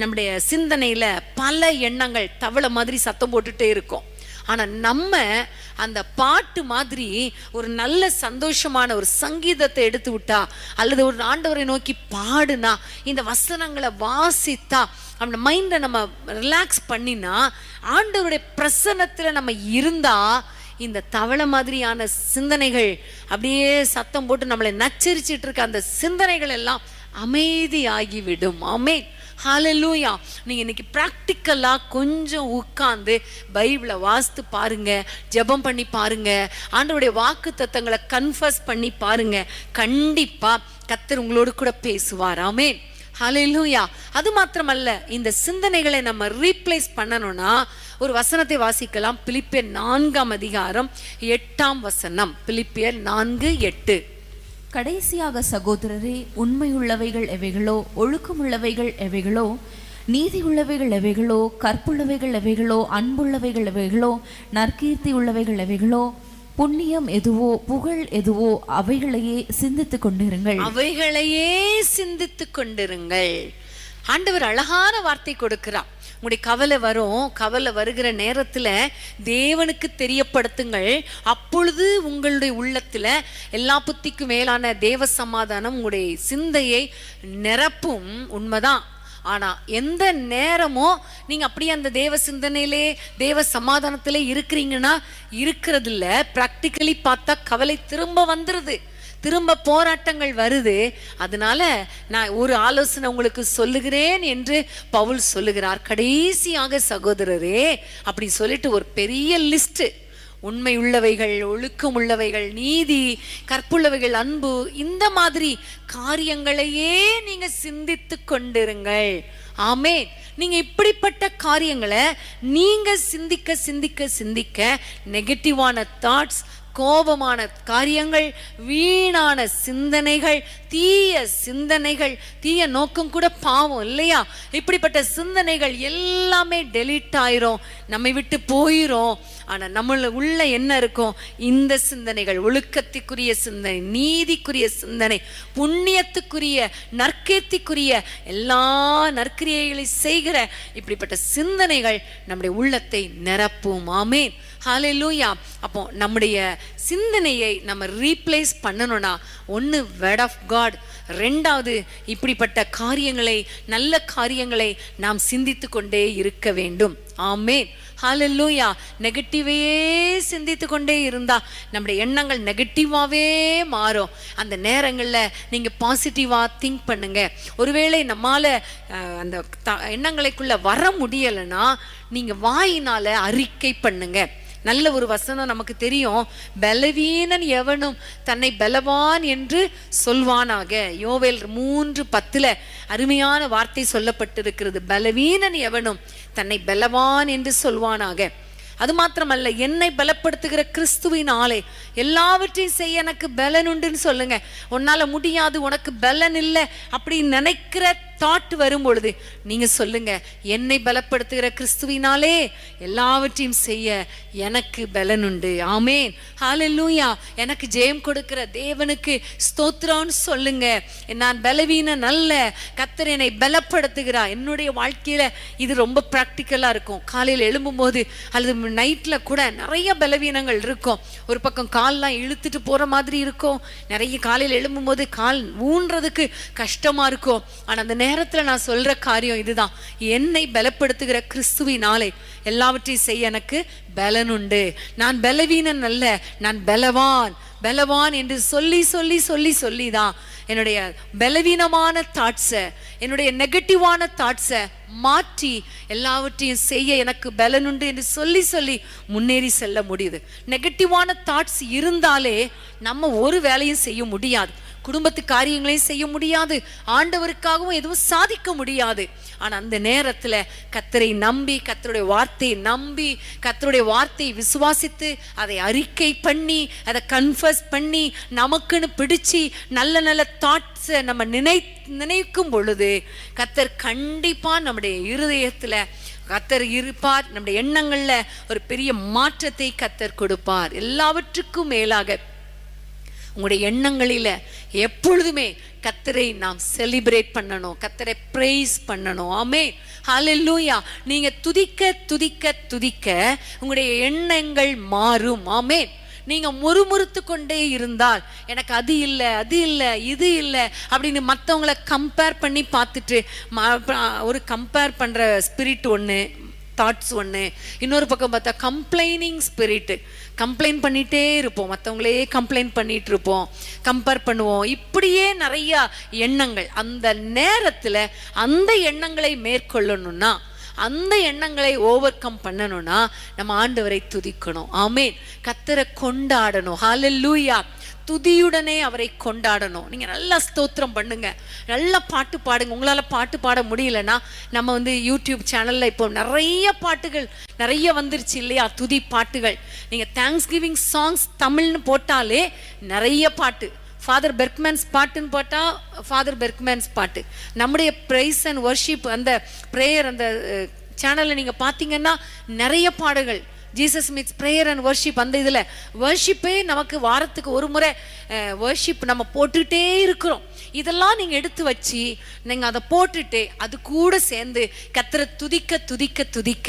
நம்முடைய சிந்தனையில பல எண்ணங்கள் தவளை மாதிரி சத்தம் போட்டுட்டே இருக்கும். ஆனா நம்ம அந்த பாட்டு மாதிரி ஒரு நல்ல சந்தோஷமான ஒரு சங்கீதத்தை எடுத்து விட்டா அல்லது ஒரு ஆண்டவரை நோக்கி பாடுனா, இந்த வசனங்களை வாசித்தா, அந்த மைண்டை நம்ம ரிலாக்ஸ் பண்ணினா, ஆண்டவருடைய பிரசன்னத்துல நம்ம இருந்தா, இந்த தவளை மாதிரியான சிந்தனைகள் அப்படியே சத்தம் போட்டு நம்மளை நச்சரிச்சிட்டு இருக்க அந்த சிந்தனைகள் எல்லாம் அமைதியாகிவிடும். ஆமென். ஹல்லேலூயா. நீங்க இன்னைக்கு பிராக்டிக்கலா கொஞ்சம் உட்கார்ந்து பைபிளை வாசித்து பாருங்க, ஜெபம் பண்ணி பாருங்க, ஆண்டவருடைய வாக்கு தத்தங்களை கன்ஃபர்ஸ் பண்ணி பாருங்க. கண்டிப்பா கர்த்தர் உங்களோடு கூட பேசுவார். ஆமென். ஹல்லேலூயா. அது மாத்திரமல்ல, இந்த சிந்தனைகளை நம்ம ரீப்ளேஸ் பண்ணணும்னா ஒரு வசனத்தை வாசிக்கலாம். பிலிப்பியர் 4:8. பிலிப்பியர் 4:8. கடைசியாக சகோதரரே, உண்மையுள்ளவைகள் எவைகளோ, ஒழுக்கமுள்ளவைகள் எவைகளோ, நீதி உள்ளவைகள் எவைகளோ, கற்புள்ளவைகள் எவைகளோ, அன்புள்ளவைகள் எவைகளோ, நற்கீர்த்தி உள்ளவைகள் எவைகளோ, புண்ணியம் எதுவோ, புகழ் எதுவோ, அவைகளையே சிந்தித்துக் கொண்டிருங்கள். அவைகளையே சிந்தித்துக் கொண்டிருங்கள். ஆண்டவர் அழகான வார்த்தை கொடுக்கிறார். உங்களுடைய கவலை வரும், கவலை வருகிற நேரத்துல தேவனுக்கு தெரியப்படுத்துங்கள், அப்பொழுது உங்களுடைய உள்ளத்துல எல்லா புத்திக்கும் மேலான தேவ சமாதானம் உங்களுடைய சிந்தையை நிரப்பும். உண்மைதான். ஆனா எந்த நேரமோ நீங்க அப்படியே அந்த தேவ சிந்தனையிலே தேவ சமாதானத்திலே இருக்கிறீங்கன்னா இருக்கிறது இல்ல. பிராக்டிக்கலி பார்த்தா கவலை திரும்ப வந்துருது, திரும்ப போராட்டங்கள் வருது. அதனால நான் ஒரு ஆலோசனை உங்களுக்கு சொல்லுகிறேன் என்று பவுல் சொல்லுகிறார். கடைசியாக சகோதரரே அப்படி சொல்லிட்டு ஒரு பெரிய லிஸ்ட், உண்மை உள்ளவைகள், ஒழுக்கம் உள்ளவைகள், நீதி, கற்புள்ளவைகள், அன்பு, இந்த மாதிரி காரியங்களையே நீங்க சிந்தித்து கொண்டிருங்கள். ஆமே. நீங்க இப்படிப்பட்ட காரியங்களை நீங்க சிந்திக்க சிந்திக்க சிந்திக்க நெகட்டிவான தாட்ஸ், கோபமான காரியங்கள், வீணான சிந்தனைகள், தீய சிந்தனைகள், தீய நோக்கம் கூட பாவம் இல்லையா, இப்படிப்பட்ட சிந்தனைகள் எல்லாமே டெலீட் ஆயிரும், நம்மை விட்டு போயிரும். ஆனா நம்மள உள்ள என்ன இருக்கும்? இந்த சிந்தனைகள், ஒழுக்கத்துக்குரிய சிந்தனை, நீதிக்குரிய சிந்தனை, புண்ணியத்துக்குரிய, நற்கீர்த்திக்குரிய, எல்லா நற்கிரியைகளை செய்கிற இப்படிப்பட்ட சிந்தனைகள் நம்முடைய உள்ளத்தை நிரப்பும். ஆமென். ஹல்லேலூயா. அப்போ நம்முடைய சிந்தனையை நம்ம ரீப்ளேஸ் பண்ணணும்னா ஒன்று வேர்ட் ஆஃப் காட், ரெண்டாவது இப்படிப்பட்ட காரியங்களை, நல்ல காரியங்களை நாம் சிந்தித்து கொண்டே இருக்க வேண்டும். ஆமென். ஹல்லேலூயா. நெகட்டிவே சிந்தித்து கொண்டே இருந்தா நம்முடைய எண்ணங்கள் நெகட்டிவாவே மாறும். அந்த நேரங்கள்ல நீங்க பாசிட்டிவா திங்க் பண்ணுங்க. ஒருவேளை நம்மால அந்த எண்ணங்களுக்குள்ள வர முடியலைன்னா நீங்க வாயினால அறிக்கை பண்ணுங்க. நல்ல ஒரு வசனம் நமக்கு தெரியும், பலவீனன் எவனும் தன்னை பலவான் என்று சொல்வானாக. யோவேல் 3:10 அருமையான வார்த்தை சொல்லப்பட்டிருக்கிறது. பலவீனன் எவனும் தன்னை பலவான் என்று சொல்வானாக. அது மாத்திரமல்ல, என்னை பலப்படுத்துகிற கிறிஸ்துவினாலே எல்லாவற்றையும் செய்ய எனக்கு பலன் உண்டுன்னு சொல்லுங்க. உன்னால முடியாது, உனக்கு பலன் இல்லை அப்படின்னு நினைக்கிற தாட் வரும் பொழுது நீங்க சொல்லுங்க, என்னை பலப்படுத்துகிற கிறிஸ்துவினாலே எல்லாவற்றையும் செய்ய எனக்கு பலன் உண்டு. ஆமேன், ஹல்லேலூயா. எனக்கு ஜெயம் கொடுக்கிற தேவனுக்கு ஸ்தோத்திரம்னு சொல்லுங்க. நான் பலவீனன் அல்ல, கர்த்தர் என்னை பலப்படுத்துகிறார். என்னுடைய வாழ்க்கையில இது ரொம்ப ப்ராக்டிக்கலா இருக்கும். காலையில் எழும்பும் போது அல்லது நைட்ல கூட நிறைய பலவீனங்கள் இருக்கும். ஒரு பக்கம் கால்லாம் இழுத்துட்டு போற மாதிரி இருக்கும். நிறைய காலையில் எழும்பும் போது கால் ஊன்றதுக்கு கஷ்டமா இருக்கும். ஆனா அந்த நேரத்துல நான் சொல்ற காரியம் இதுதான், என்னை பலப்படுத்துகிற கிறிஸ்துவினாலே எல்லாவற்றையும் செய்ய எனக்கு பலன் உண்டு. நான் பலவீனன் அல்ல, நான் பலவான். பலவான் என்று சொல்லி சொல்லி சொல்லி சொல்லிதான் என்னுடைய பலவீனமான தாட்ஸை, என்னுடைய நெகட்டிவான தாட்ஸை மாற்றி எல்லாவற்றையும் செய்ய எனக்கு பலன் உண்டு என்று சொல்லி சொல்லி முன்னேறி செல்ல முடியுது. நெகட்டிவான தாட்ஸ் இருந்தாலே நம்ம ஒரு வேலையும் செய்ய முடியாது, குடும்பத்து காரியங்களையும் செய்ய முடியாது, ஆண்டவருக்காகவும் எதுவும் சாதிக்க முடியாது. ஆனா அந்த நேரத்துல கர்த்தரை நம்பி, கர்த்தருடைய வார்த்தையை நம்பி, கர்த்தருடைய வார்த்தையை விசுவாசித்து அதை அறிக்கை பண்ணி, அதை கன்ஃபர்ஸ் பண்ணி, நமக்குன்னு பிடிச்சி நல்ல நல்ல தாட்ஸை நம்ம நினைக்கும் பொழுது கர்த்தர் கண்டிப்பா நம்முடைய இருதயத்துல கர்த்தர் இருப்பார். நம்முடைய எண்ணங்கள்ல ஒரு பெரிய மாற்றத்தை கர்த்தர் கொடுப்பார். எல்லாவற்றுக்கும் மேலாக உங்களுடைய எண்ணங்களில எப்பொழுதுமே கர்த்தரை நாம் செலிப்ரேட் பண்ணணும், கர்த்தரை பிரைஸ் பண்ணணும். ஆமென், ஹல்லேலூயா. நீங்க துதிக்க துதிக்க துதிக்க உங்களுடைய எண்ணங்கள் மாறும். ஆமென். நீங்க முறுமுறுத்து கொண்டே இருந்தால் எனக்கு அது இல்லை, அது இல்லை, இது இல்லை அப்படின்னு மற்றவங்களை கம்பேர் பண்ணி பார்த்துட்டு ஒரு கம்பேர் பண்ற ஸ்பிரிட் ஒன்று, தாட்ஸ் ஒன்று. இன்னொரு பக்கம் பார்த்தா கம்ப்ளைனிங் ஸ்பிரிட், கம்ப்ளைண்ட் பண்ணிகிட்டே இருப்போம், மற்றவங்களே கம்ப்ளைண்ட் பண்ணிட்டு இருப்போம், கம்பேர் பண்ணுவோம். இப்படியே நிறைய எண்ணங்கள். அந்த நேரத்தில் அந்த எண்ணங்களை மேற்கொள்ளணும்னா, அந்த எண்ணங்களை ஓவர் கம் பண்ணணும்னா நம்ம ஆண்டவரை துதிக்கணும். ஆமேன். கர்த்தரை கொண்டாடணும். ஹல்லேலூயா. துதியுடனே அவரை கொண்டாடணும். நீங்க நல்லா ஸ்தோத்திரம் பண்ணுங்க, நல்லா பாட்டு பாடுங்க. உங்களால பாட்டு பாட முடியலன்னா நம்ம யூடியூப் சேனல்ல இப்போ நிறைய பாட்டுகள் நிறைய வந்துருச்சு இல்லையா, துதி பாட்டுகள். நீங்க தேங்க்ஸ் கிவிங் சாங்ஸ் தமிழ்னு போட்டாலே நிறைய பாட்டு. ஃபாதர் பெர்க்மேன்ஸ் பாட்டுன்னு போட்டா ஃபாதர் பெர்க்மேன்ஸ் பாட்டு. நம்முடைய பிரைஸ் அண்ட் வர்ஷிப் அந்த ப்ரேயர் அந்த சேனல்ல நீங்க பாத்தீங்கன்னா நிறைய பாடல்கள். Jesus meets prayer and worship, அந்த இதில் வர்ஷிப்பே நமக்கு வாரத்துக்கு ஒரு முறை வர்ஷிப் நம்ம போட்டுக்கிட்டே இருக்கிறோம். இதெல்லாம் நீங்கள் எடுத்து வச்சு நீங்கள் அதை போட்டுட்டு அது கூட சேர்ந்து கர்த்தரை துதிக்க துதிக்க துதிக்க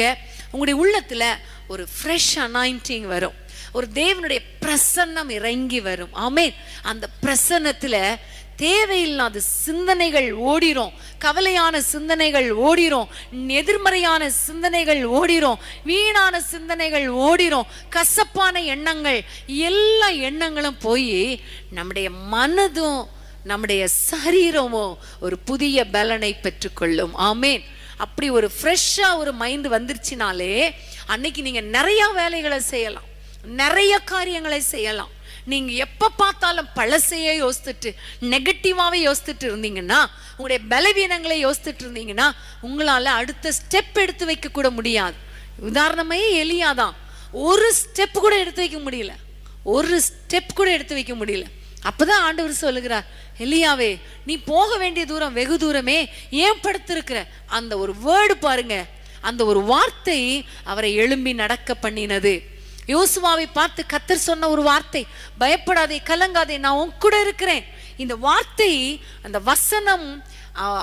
உங்களுடைய உள்ளத்தில் ஒரு ஃப்ரெஷ் அனாயிண்டிங் வரும், ஒரு தேவனுடைய பிரசன்னம் இறங்கி வரும். ஆமென். அந்த பிரசன்னத்தில் தேவையில்லாத சிந்தனைகள் ஓடிரும், கவலையான சிந்தனைகள் ஓடிரும், எதிர்மறையான சிந்தனைகள் ஓடிரும், வீணான சிந்தனைகள் ஓடிரும், கசப்பான எண்ணங்கள், எல்லா எண்ணங்களும் போய் நம்முடைய மனதும் நம்முடைய சரீரமும் ஒரு புதிய பலனை பெற்றுக்கொள்ளும். ஆமேன். அப்படி ஒரு ஃப்ரெஷ்ஷா ஒரு மைண்ட் வந்துருச்சுனாலே அன்னைக்கு நீங்க நிறைய வேலைகளை செய்யலாம், நிறைய காரியங்களை செய்யலாம். நீங்க எப்ப பார்த்தாலும் பழசையே யோசித்துட்டு நெகட்டிவாவே யோசித்துட்டு இருந்தீங்கன்னா, உங்களுடைய பலவீனங்களை யோசித்துட்டு இருந்தீங்கன்னா உங்களால அடுத்த ஸ்டெப் எடுத்து வைக்க கூட முடியாது. உதாரணமே எலியாதான், ஒரு ஸ்டெப் கூட எடுத்து வைக்க முடியல, ஒரு ஸ்டெப் கூட எடுத்து வைக்க முடியல. அப்பதான் ஆண்டவர் சொல்லுகிறார், எலியாவே நீ போக வேண்டிய தூரம் வெகு தூரமே, ஏன் படுத்திருக்கிற? அந்த ஒரு வேர்டு பாருங்க, அந்த ஒரு வார்த்தை அவரை எழும்பி நடக்க பண்ணினது. யோசுவாவை பார்த்து கர்த்தர் சொன்ன ஒரு வார்த்தை, பயப்படாதே, கலங்காதே, நான் உன் கூட இருக்கிறேன். இந்த வார்த்தை, அந்த வசனம்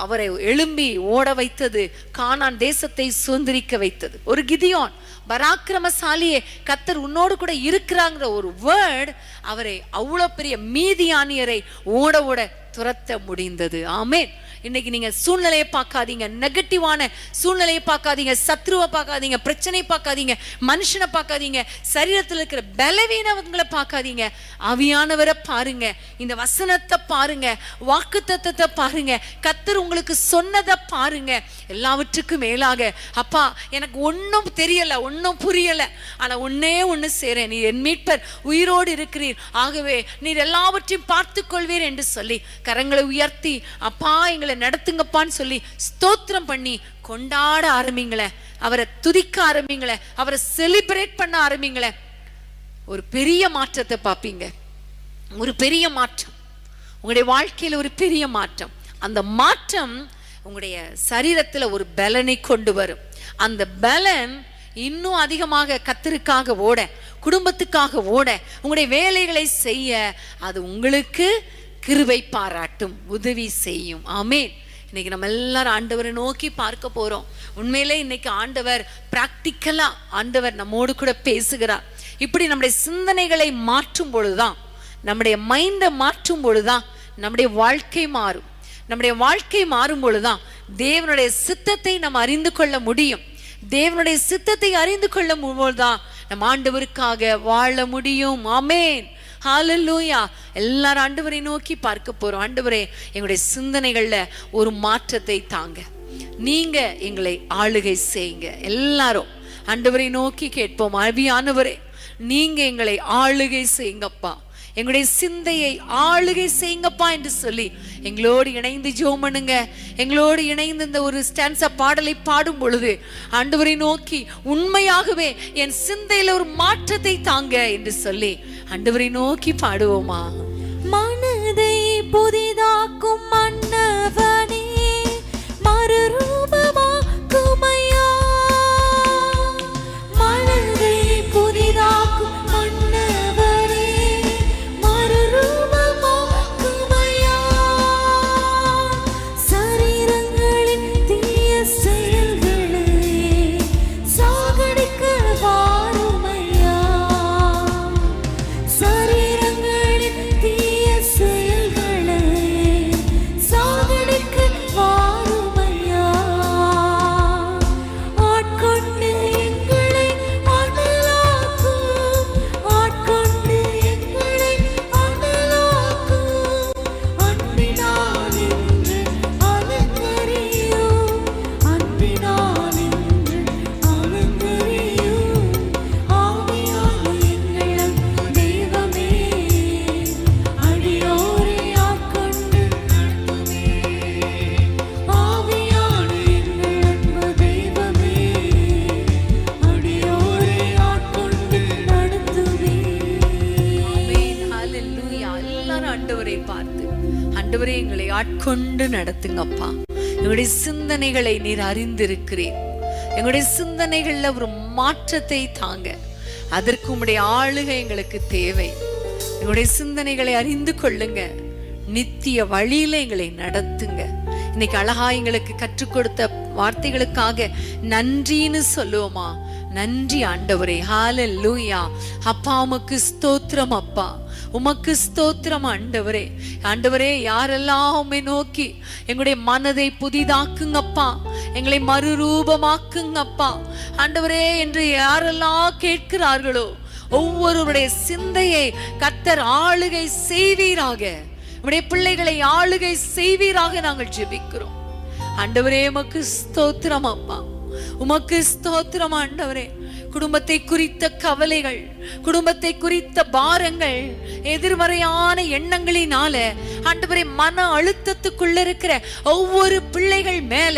அவரை எழும்பி ஓட வைத்தது, கானான் தேசத்தை சுதந்திரிக்க வைத்தது. ஒரு கிதியோன், பராக்கிரமசாலியே, கர்த்தர் உன்னோடு கூட இருக்கிறாங்கிற ஒரு வேர்ட் அவரை அவ்வளவு பெரிய மீதியானியரை ஓட ஓட துரத்த முடிந்தது. ஆமென். இன்னைக்கு நீங்க சூழ்நிலையை பார்க்காதீங்க, நெகட்டிவான சூழ்நிலையை பார்க்காதீங்க, சத்ருவை பார்க்காதீங்க, பிரச்சனை பார்க்காதீங்க, மனுஷனை பார்க்காதீங்க, சரீரத்தில் இருக்கிற பலவீனங்களை பார்க்காதீங்க. ஆவியானவரை பாருங்க, இந்த வசனத்தை பாருங்க, வாக்குத்தத்தத்தை பாருங்க, கர்த்தர் உங்களுக்கு சொன்னதை பாருங்க. எல்லாவற்றுக்கும் மேலாக, அப்பா எனக்கு ஒன்றும் தெரியல, ஒன்றும் புரியல, ஆனா ஒன்னே ஒன்று செய்றேன், நீர் என் மீட்பர், உயிரோடு இருக்கிறீர், ஆகவே நீர் எல்லாவற்றையும் பார்த்து கொள்வீர் என்று சொல்லி கரங்களை உயர்த்தி அப்பா எங்களை நடத்துங்கப்பான்னு சொல்லி ஸ்தோத்திரம் பண்ணி கொண்டாட ஆரம்பிங்களே, அவரை துதிக்க ஆரம்பிங்களே, அவரை செலிப்ரேட் பண்ண ஆரம்பிங்களே. ஒரு பெரிய மாற்றத்தை பார்ப்பீங்க. ஒரு பெரிய மாற்றம் உங்களுடைய வாழ்க்கையில, ஒரு பெரிய மாற்றம். அந்த மாற்றம் உங்களுடைய சரீரத்துல ஒரு பலனை கொண்டு வரும். அந்த பலன் இன்னும் அதிகமாக கர்த்தருக்காக ஓட, குடும்பத்துக்காக ஓட, உங்களுடைய வேலைகளை செய்ய அது உங்களுக்கு கிருபை பாராட்டும், உதவி செய்யும். ஆமென். இன்னைக்கு நம்ம எல்லாரும் ஆண்டவரை நோக்கி பார்க்க போறோம். உண்மையிலே இன்னைக்கு ஆண்டவர் பிராக்டிக்கலா ஆண்டவர் நம்மோடு கூட பேசுகிறார். இப்படி நம்முடைய சிந்தனைகளை மாற்றும் பொழுதுதான், நம்முடைய மைண்டை மாற்றும் பொழுதுதான் நம்முடைய வாழ்க்கை மாறும். நம்முடைய வாழ்க்கை மாறும் பொழுதுதான் தேவனுடைய சித்தத்தை நம்ம அறிந்து கொள்ள முடியும். தேவனுடைய சித்தத்தை அறிந்து கொள்ளும் போதுதான் நம்ம ஆண்டவருக்காக வாழ முடியும். ஆமென். ஹல்லேலூயா. எல்லாரும் ஆண்டவரை நோக்கி பார்க்க போறோம். ஆண்டவரே, எங்களுடைய சிந்தனைகள்ல ஒரு மாற்றத்தை தாங்க, நீங்க எங்களை ஆளுகை செய்யுங்க. எல்லாரும் ஆண்டவரை நோக்கி கேட்போம். ஆவியானவரே, நீங்க எங்களை ஆளுகை செய்யுங்கப்பா, எங்களுடைய சிந்தையை ஆளுகை செய்யுங்கப்பா என்று சொல்லி எங்களோடு இணைந்து ஜெபம் பண்ணுங்க. எங்களோடு இணைந்து இந்த ஒரு ஸ்டான்ஸா பாடலை பாடும் பொழுது ஆண்டவரை நோக்கி உண்மையாகவே என் சிந்தையில ஒரு மாற்றத்தை தாங்க என்று சொல்லி ஆண்டவரை நோக்கி பாடுவோமா? மனதை புதிதாக்கும் மன்னவனே, மறுரூபமாக்குமையா. மனதை புதிதாக்கும் மன்னவனே, மறுரூபமாக்குமையா. சரீரங்களின் தீய செயல்களை சாகடிக்க வாருமையா. சரீரங்களின் தீய செயல்களை சாகடிக்க வாருமையா. ஆட்கொண்டு எங்களை அனலாக்கும், ஆட்கொண்டு எங்களை அனலாக்கும். அன்பினால் இன்று அலங்கரியும், அன்பினால் இன்று அலங்கரியும். ஆவியான எங்கள் தெய்வமே, அடியோரை ஆட்கொண்டு நடத்துமே. ஆவியான எங்கள் அன்பு தெய்வமே, அடியோரை ஆட்கொண்டு நடத்துமே. ஆமென். ஹல்லேலூயா. எல்லாரும் ஆண்டவரை பார்த்து, ஆண்டவரே எங்களை ஆட்கொண்டு நடத்துங்கப்பா. எங்களுடைய சிந்தனைகளை நீர் அறிந்திருக்கிறீர். எங்களுடைய சிந்தனைகள்ல ஒரு மாற்றத்தை தாங்க. அதற்கு உம்முடைய ஆளுகை எங்களுக்கு தேவை. எங்களுடைய சிந்தனைகளை அறிந்து கொள்ளுங்க, நித்திய வழியில எங்களை நடத்துங்க. இன்னைக்கு அழகா எங்களுக்கு கற்றுக் கொடுத்த வார்த்தைகளுக்காக நன்றின்னு சொல்லுவோமா? நன்றி ஆண்டவரே. ஹல்லேலூயா. அப்பா உமக்கு ஸ்தோத்திரம். அப்பா உமக்கு ஸ்தோத்திரம் ஆண்டவரே. ஆண்டவரே, யாரெல்லாம் உம்மை நோக்கி எங்களுடைய மனதை புதிதாக்குங்கப்பா, எங்களை மறுரூபமாக்குங்கப்பா ஆண்டவரே என்று யாரெல்லாம் கேட்கிறார்களோ ஒவ்வொருவருடைய சிந்தையை கர்த்தர் ஆளுகை செய்வீராக. உம்முடைய பிள்ளைகளை ஆளுகை செய்வீராக நாங்கள் ஜெபிக்கிறோம். ஆண்டவரே உமக்கு ஸ்தோத்திரம் அப்பா, உமக்கு ஸ்தோத்திரம் ஆண்டவரே. குடும்பத்தை குறித்த கவலைகள், குடும்பத்தை குறித்த பாரங்கள், எதிர்மறையான எண்ணங்களினால ஆண்டவரே மன அழுத்தத்துக்குள்ள இருக்கிற ஒவ்வொரு பிள்ளைகள் மேல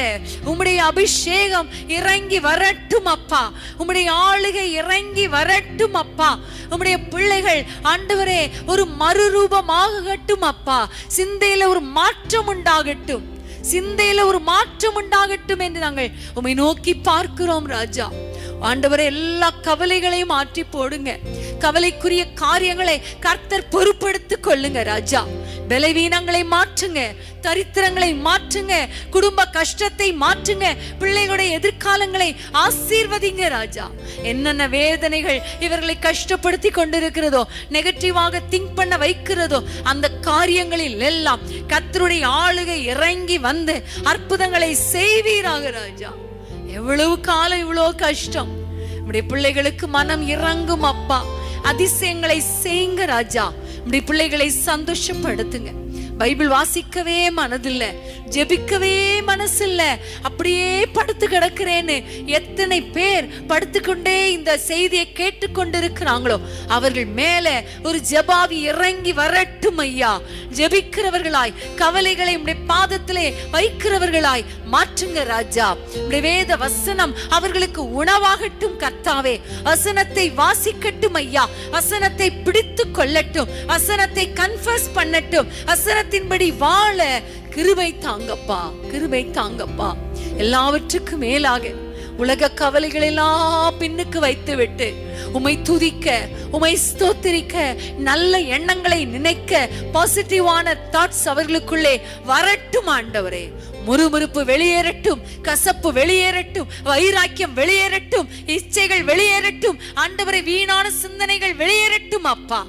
உம்முடைய அபிஷேகம் இறங்கி வரட்டும் அப்பா. உம்முடைய ஆளுகை இறங்கி வரட்டும் அப்பா. உம்முடைய பிள்ளைகள் ஆண்டவரே ஒரு மறுரூபமாகட்டும் அப்பா. சிந்தையில ஒரு மாற்றம் உண்டாகட்டும், சிந்தையில ஒரு மாற்றம் உண்டாகட்டும் என்று நாங்கள் உம்மை நோக்கி பார்க்கிறோம் ராஜா. ஆண்டவரே, எல்லா கவலைகளையும் மாற்றி போடுங்க. கவலைக்குரிய காரியங்களை கர்த்தர் பொறுப்படுத்திக் கொள்ளுங்க ராஜா. பலவீனங்களை மாற்றுங்க, தரித்திரங்களை மாற்றுங்க, குடும்ப கஷ்டத்தை மாற்றுங்க, பிள்ளைகளுடைய எதிர்காலங்களை ஆசீர்வதிங்க ராஜா. என்னென்ன வேதனைகள் இவர்களை கஷ்டப்படுத்தி கொண்டிருக்கிறதோ, நெகட்டிவாக திங்க் பண்ண வைக்கிறதோ, அந்த காரியங்களில் எல்லாம் கர்த்தருடைய ஆளுகை இறங்கி வந்து அற்புதங்களை செய்வீராக ராஜா. எவ்வளவு காலம் இவ்வளவு கஷ்டம், நம்முடைய பிள்ளைகளுக்கு மனம் இறங்கும் அப்பா. அதிசயங்களை செய்யுங்க ராஜா. நம்முடைய பிள்ளைகளை சந்தோஷப்படுத்துங்க. பைபிள் வாசிக்கவே மனதில்ல, ஜெபிக்கவே மனசில்ல, அப்படியே படுத்து கிடக்கிறேன்னு எத்தனை பேர் படுத்துக்கொண்டே இந்த செய்தியை கேட்டுக்கொண்டிருக்கிறாங்களோ அவர்கள் மேல ஒரு ஜெபாவி இறங்கி வரட்டும் ஐயா. ஜெபிக்கிறவர்களாய், கவலைகளை உம்முடைய பாதத்திலே வைக்கிறவர்களாய் மாற்றுங்க ராஜா. உம்முடைய வேத வசனம் அவர்களுக்கு உணவாகட்டும் கர்த்தாவே. வசனத்தை வாசிக்கட்டும் ஐயா, வசனத்தை பிடித்து கொள்ளட்டும், வசனத்தை கன்ஃபஸ் பண்ணட்டும், வசனத்தின்படி வாழ கிருபை தாங்கப்பா, கிருபை தாங்கப்பா. எல்லாவற்றுக்கும் மேலாக உலக கவலைகள் எல்லாம் பின்னுக்கு வைத்து விட்டு உம்மை துதிக்க, உம்மை ஸ்தோத்திரிக்க, நல்ல எண்ணங்களை நினைக்க, பாசிட்டிவான தாட்ஸ் அவர்களுக்குள்ளே வரட்டும் ஆண்டவரே. முறுமுறுப்பு வெளியேறட்டும், கசப்பு வெளியேறட்டும், வைராக்கியம் வெளியேறட்டும், இச்சைகள் வெளியேறட்டும் ஆண்டவரே. வீணான சிந்தனைகள் வெளியேறட்டும் அப்பா.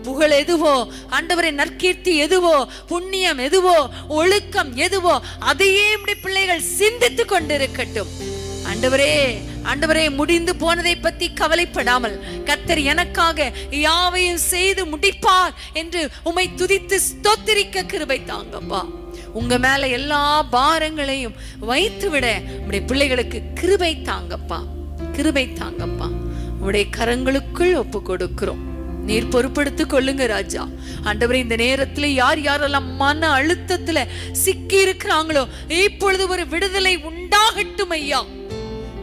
புகழ் எதுவோ ஆண்டவரே, நற்கீர்த்தி எதுவோ, புண்ணியம் எதுவோ, ஒழுக்கம் எதுவோ அதையே நம்முடைய பிள்ளைகள் சிந்தித்து கொண்டிருக்கட்டும் ஆண்டவரே. ஆண்டவரே, முடிந்து போனதை பத்தி கவலைப்படாமல் கர்த்தர் எனக்காக யாவையும் செய்து முடிப்பார் என்று உம்மை துதித்து ஸ்தோத்திரிக்க கிருபை தாங்கப்பா. உங்க மேல எல்லா பாரங்களையும் வைத்து விட உம்முடைய பிள்ளைகளுக்கு கிருபை தாங்கப்பா, கிருபை தாங்கப்பா. உம்முடைய கரங்களுக்குள் ஒப்பு கொடுக்கிறோம். நீர் பொறுப்படுத்திக் கொள்ளுங்க ராஜா. ஆண்டவரே, இந்த நேரத்துல யார் யாரெல்லாம் மன அழுத்தத்துல சிக்கி இருக்கிறாங்களோ இப்பொழுது ஒரு விடுதலை உண்டாகட்டும் ஐயா.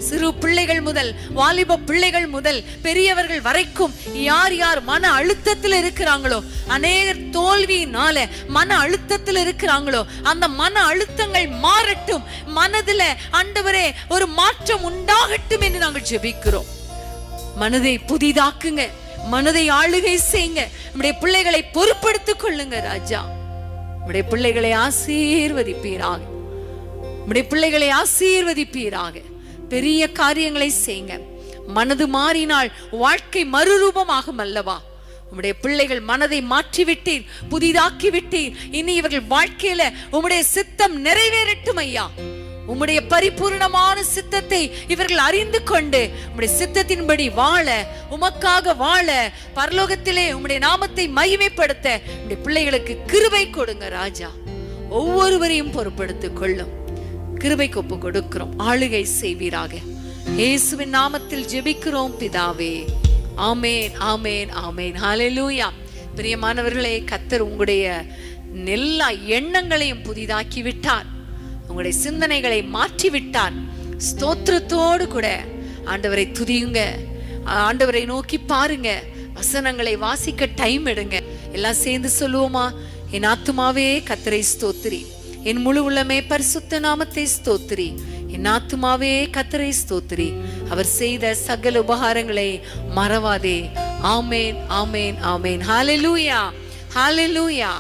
சிறு பிள்ளைகள் முதல் வாலிப பிள்ளைகள் முதல் பெரியவர்கள் வரைக்கும் யார் யார் மன அழுத்தத்தில் இருக்கிறாங்களோ, அநேகர் தோல்வியினால மன அழுத்தத்தில் இருக்கிறாங்களோ அந்த மன அழுத்தங்கள் மாறட்டும். மனதுல ஆண்டவரே ஒரு மாற்றம் உண்டாகட்டும் என்று நாங்கள் ஜெபிக்கிறோம். மனதை புதிதாக்குங்க, மனதை ஆளுகை செய்யுங்க. நம்முடைய பிள்ளைகளை பொறுப்படுத்திக் கொள்ளுங்க ராஜா. நம்முடைய பிள்ளைகளை ஆசீர்வதிப்பீராக, நம்முடைய பிள்ளைகளை ஆசீர்வதிப்பீராக. பெரிய காரியங்களை செய்யுங்க. மனது மாறினால் வாழ்க்கை மறுரூபமாகும் அல்லவா? உம்முடைய பிள்ளைகள் மனதை மாற்றி விட்டீர், புதிதாக்கி விட்டீர். இனி இவர்கள் வாழ்க்கையில உம்முடைய சித்தம் நிறைவேறட்டும் ஐயா. உம்முடைய பரிபூர்ணமான சித்தத்தை இவர்கள் அறிந்து கொண்டு உம்முடைய சித்தத்தின்படி வாழ, உமக்காக வாழ, பரலோகத்திலே உம்முடைய நாமத்தை மகிமைப்படுத்த உம்முடைய பிள்ளைகளுக்கு கிருபை கொடுங்க ராஜா. ஒவ்வொருவரையும் பொறுப்படுத்திக் கொள்ளும். கிருபைக்கு ஒப்பு கொடுக்கிறோம். ஆளுகை செய்வீராக. இயேசுவின் நாமத்தில் ஜெபிக்கிறோம் பிதாவே. ஆமேன், ஆமேன், ஆமேன். ஹல்லேலூயா. பிரியமானவர்களே, கர்த்தர் உங்களுடைய எல்லா எண்ணங்களையும் புதிதாக்கி விட்டார். உங்களுடைய சிந்தனைகளை மாற்றி விட்டார். ஸ்தோத்திரத்தோடு கூட ஆண்டவரை துதியுங்க, ஆண்டவரை நோக்கி பாருங்க, வசனங்களை வாசிக்க டைம் எடுங்க. எல்லாம் சேர்ந்து சொல்லுவோமா? என் ஆத்துமாவே கர்த்தரை ஸ்தோத்திரி, என் முழு உள்ளமே பரிசுத்த நாமத்தை ஸ்தோத்திரி. என் ஆத்துமாவே கர்த்தரை ஸ்தோத்திரி, அவர் செய்த சகல உபகாரங்களை மறவாதே. ஆமேன், ஆமேன், ஆமேன். ஹல்லேலூயா, ஹல்லேலூயா.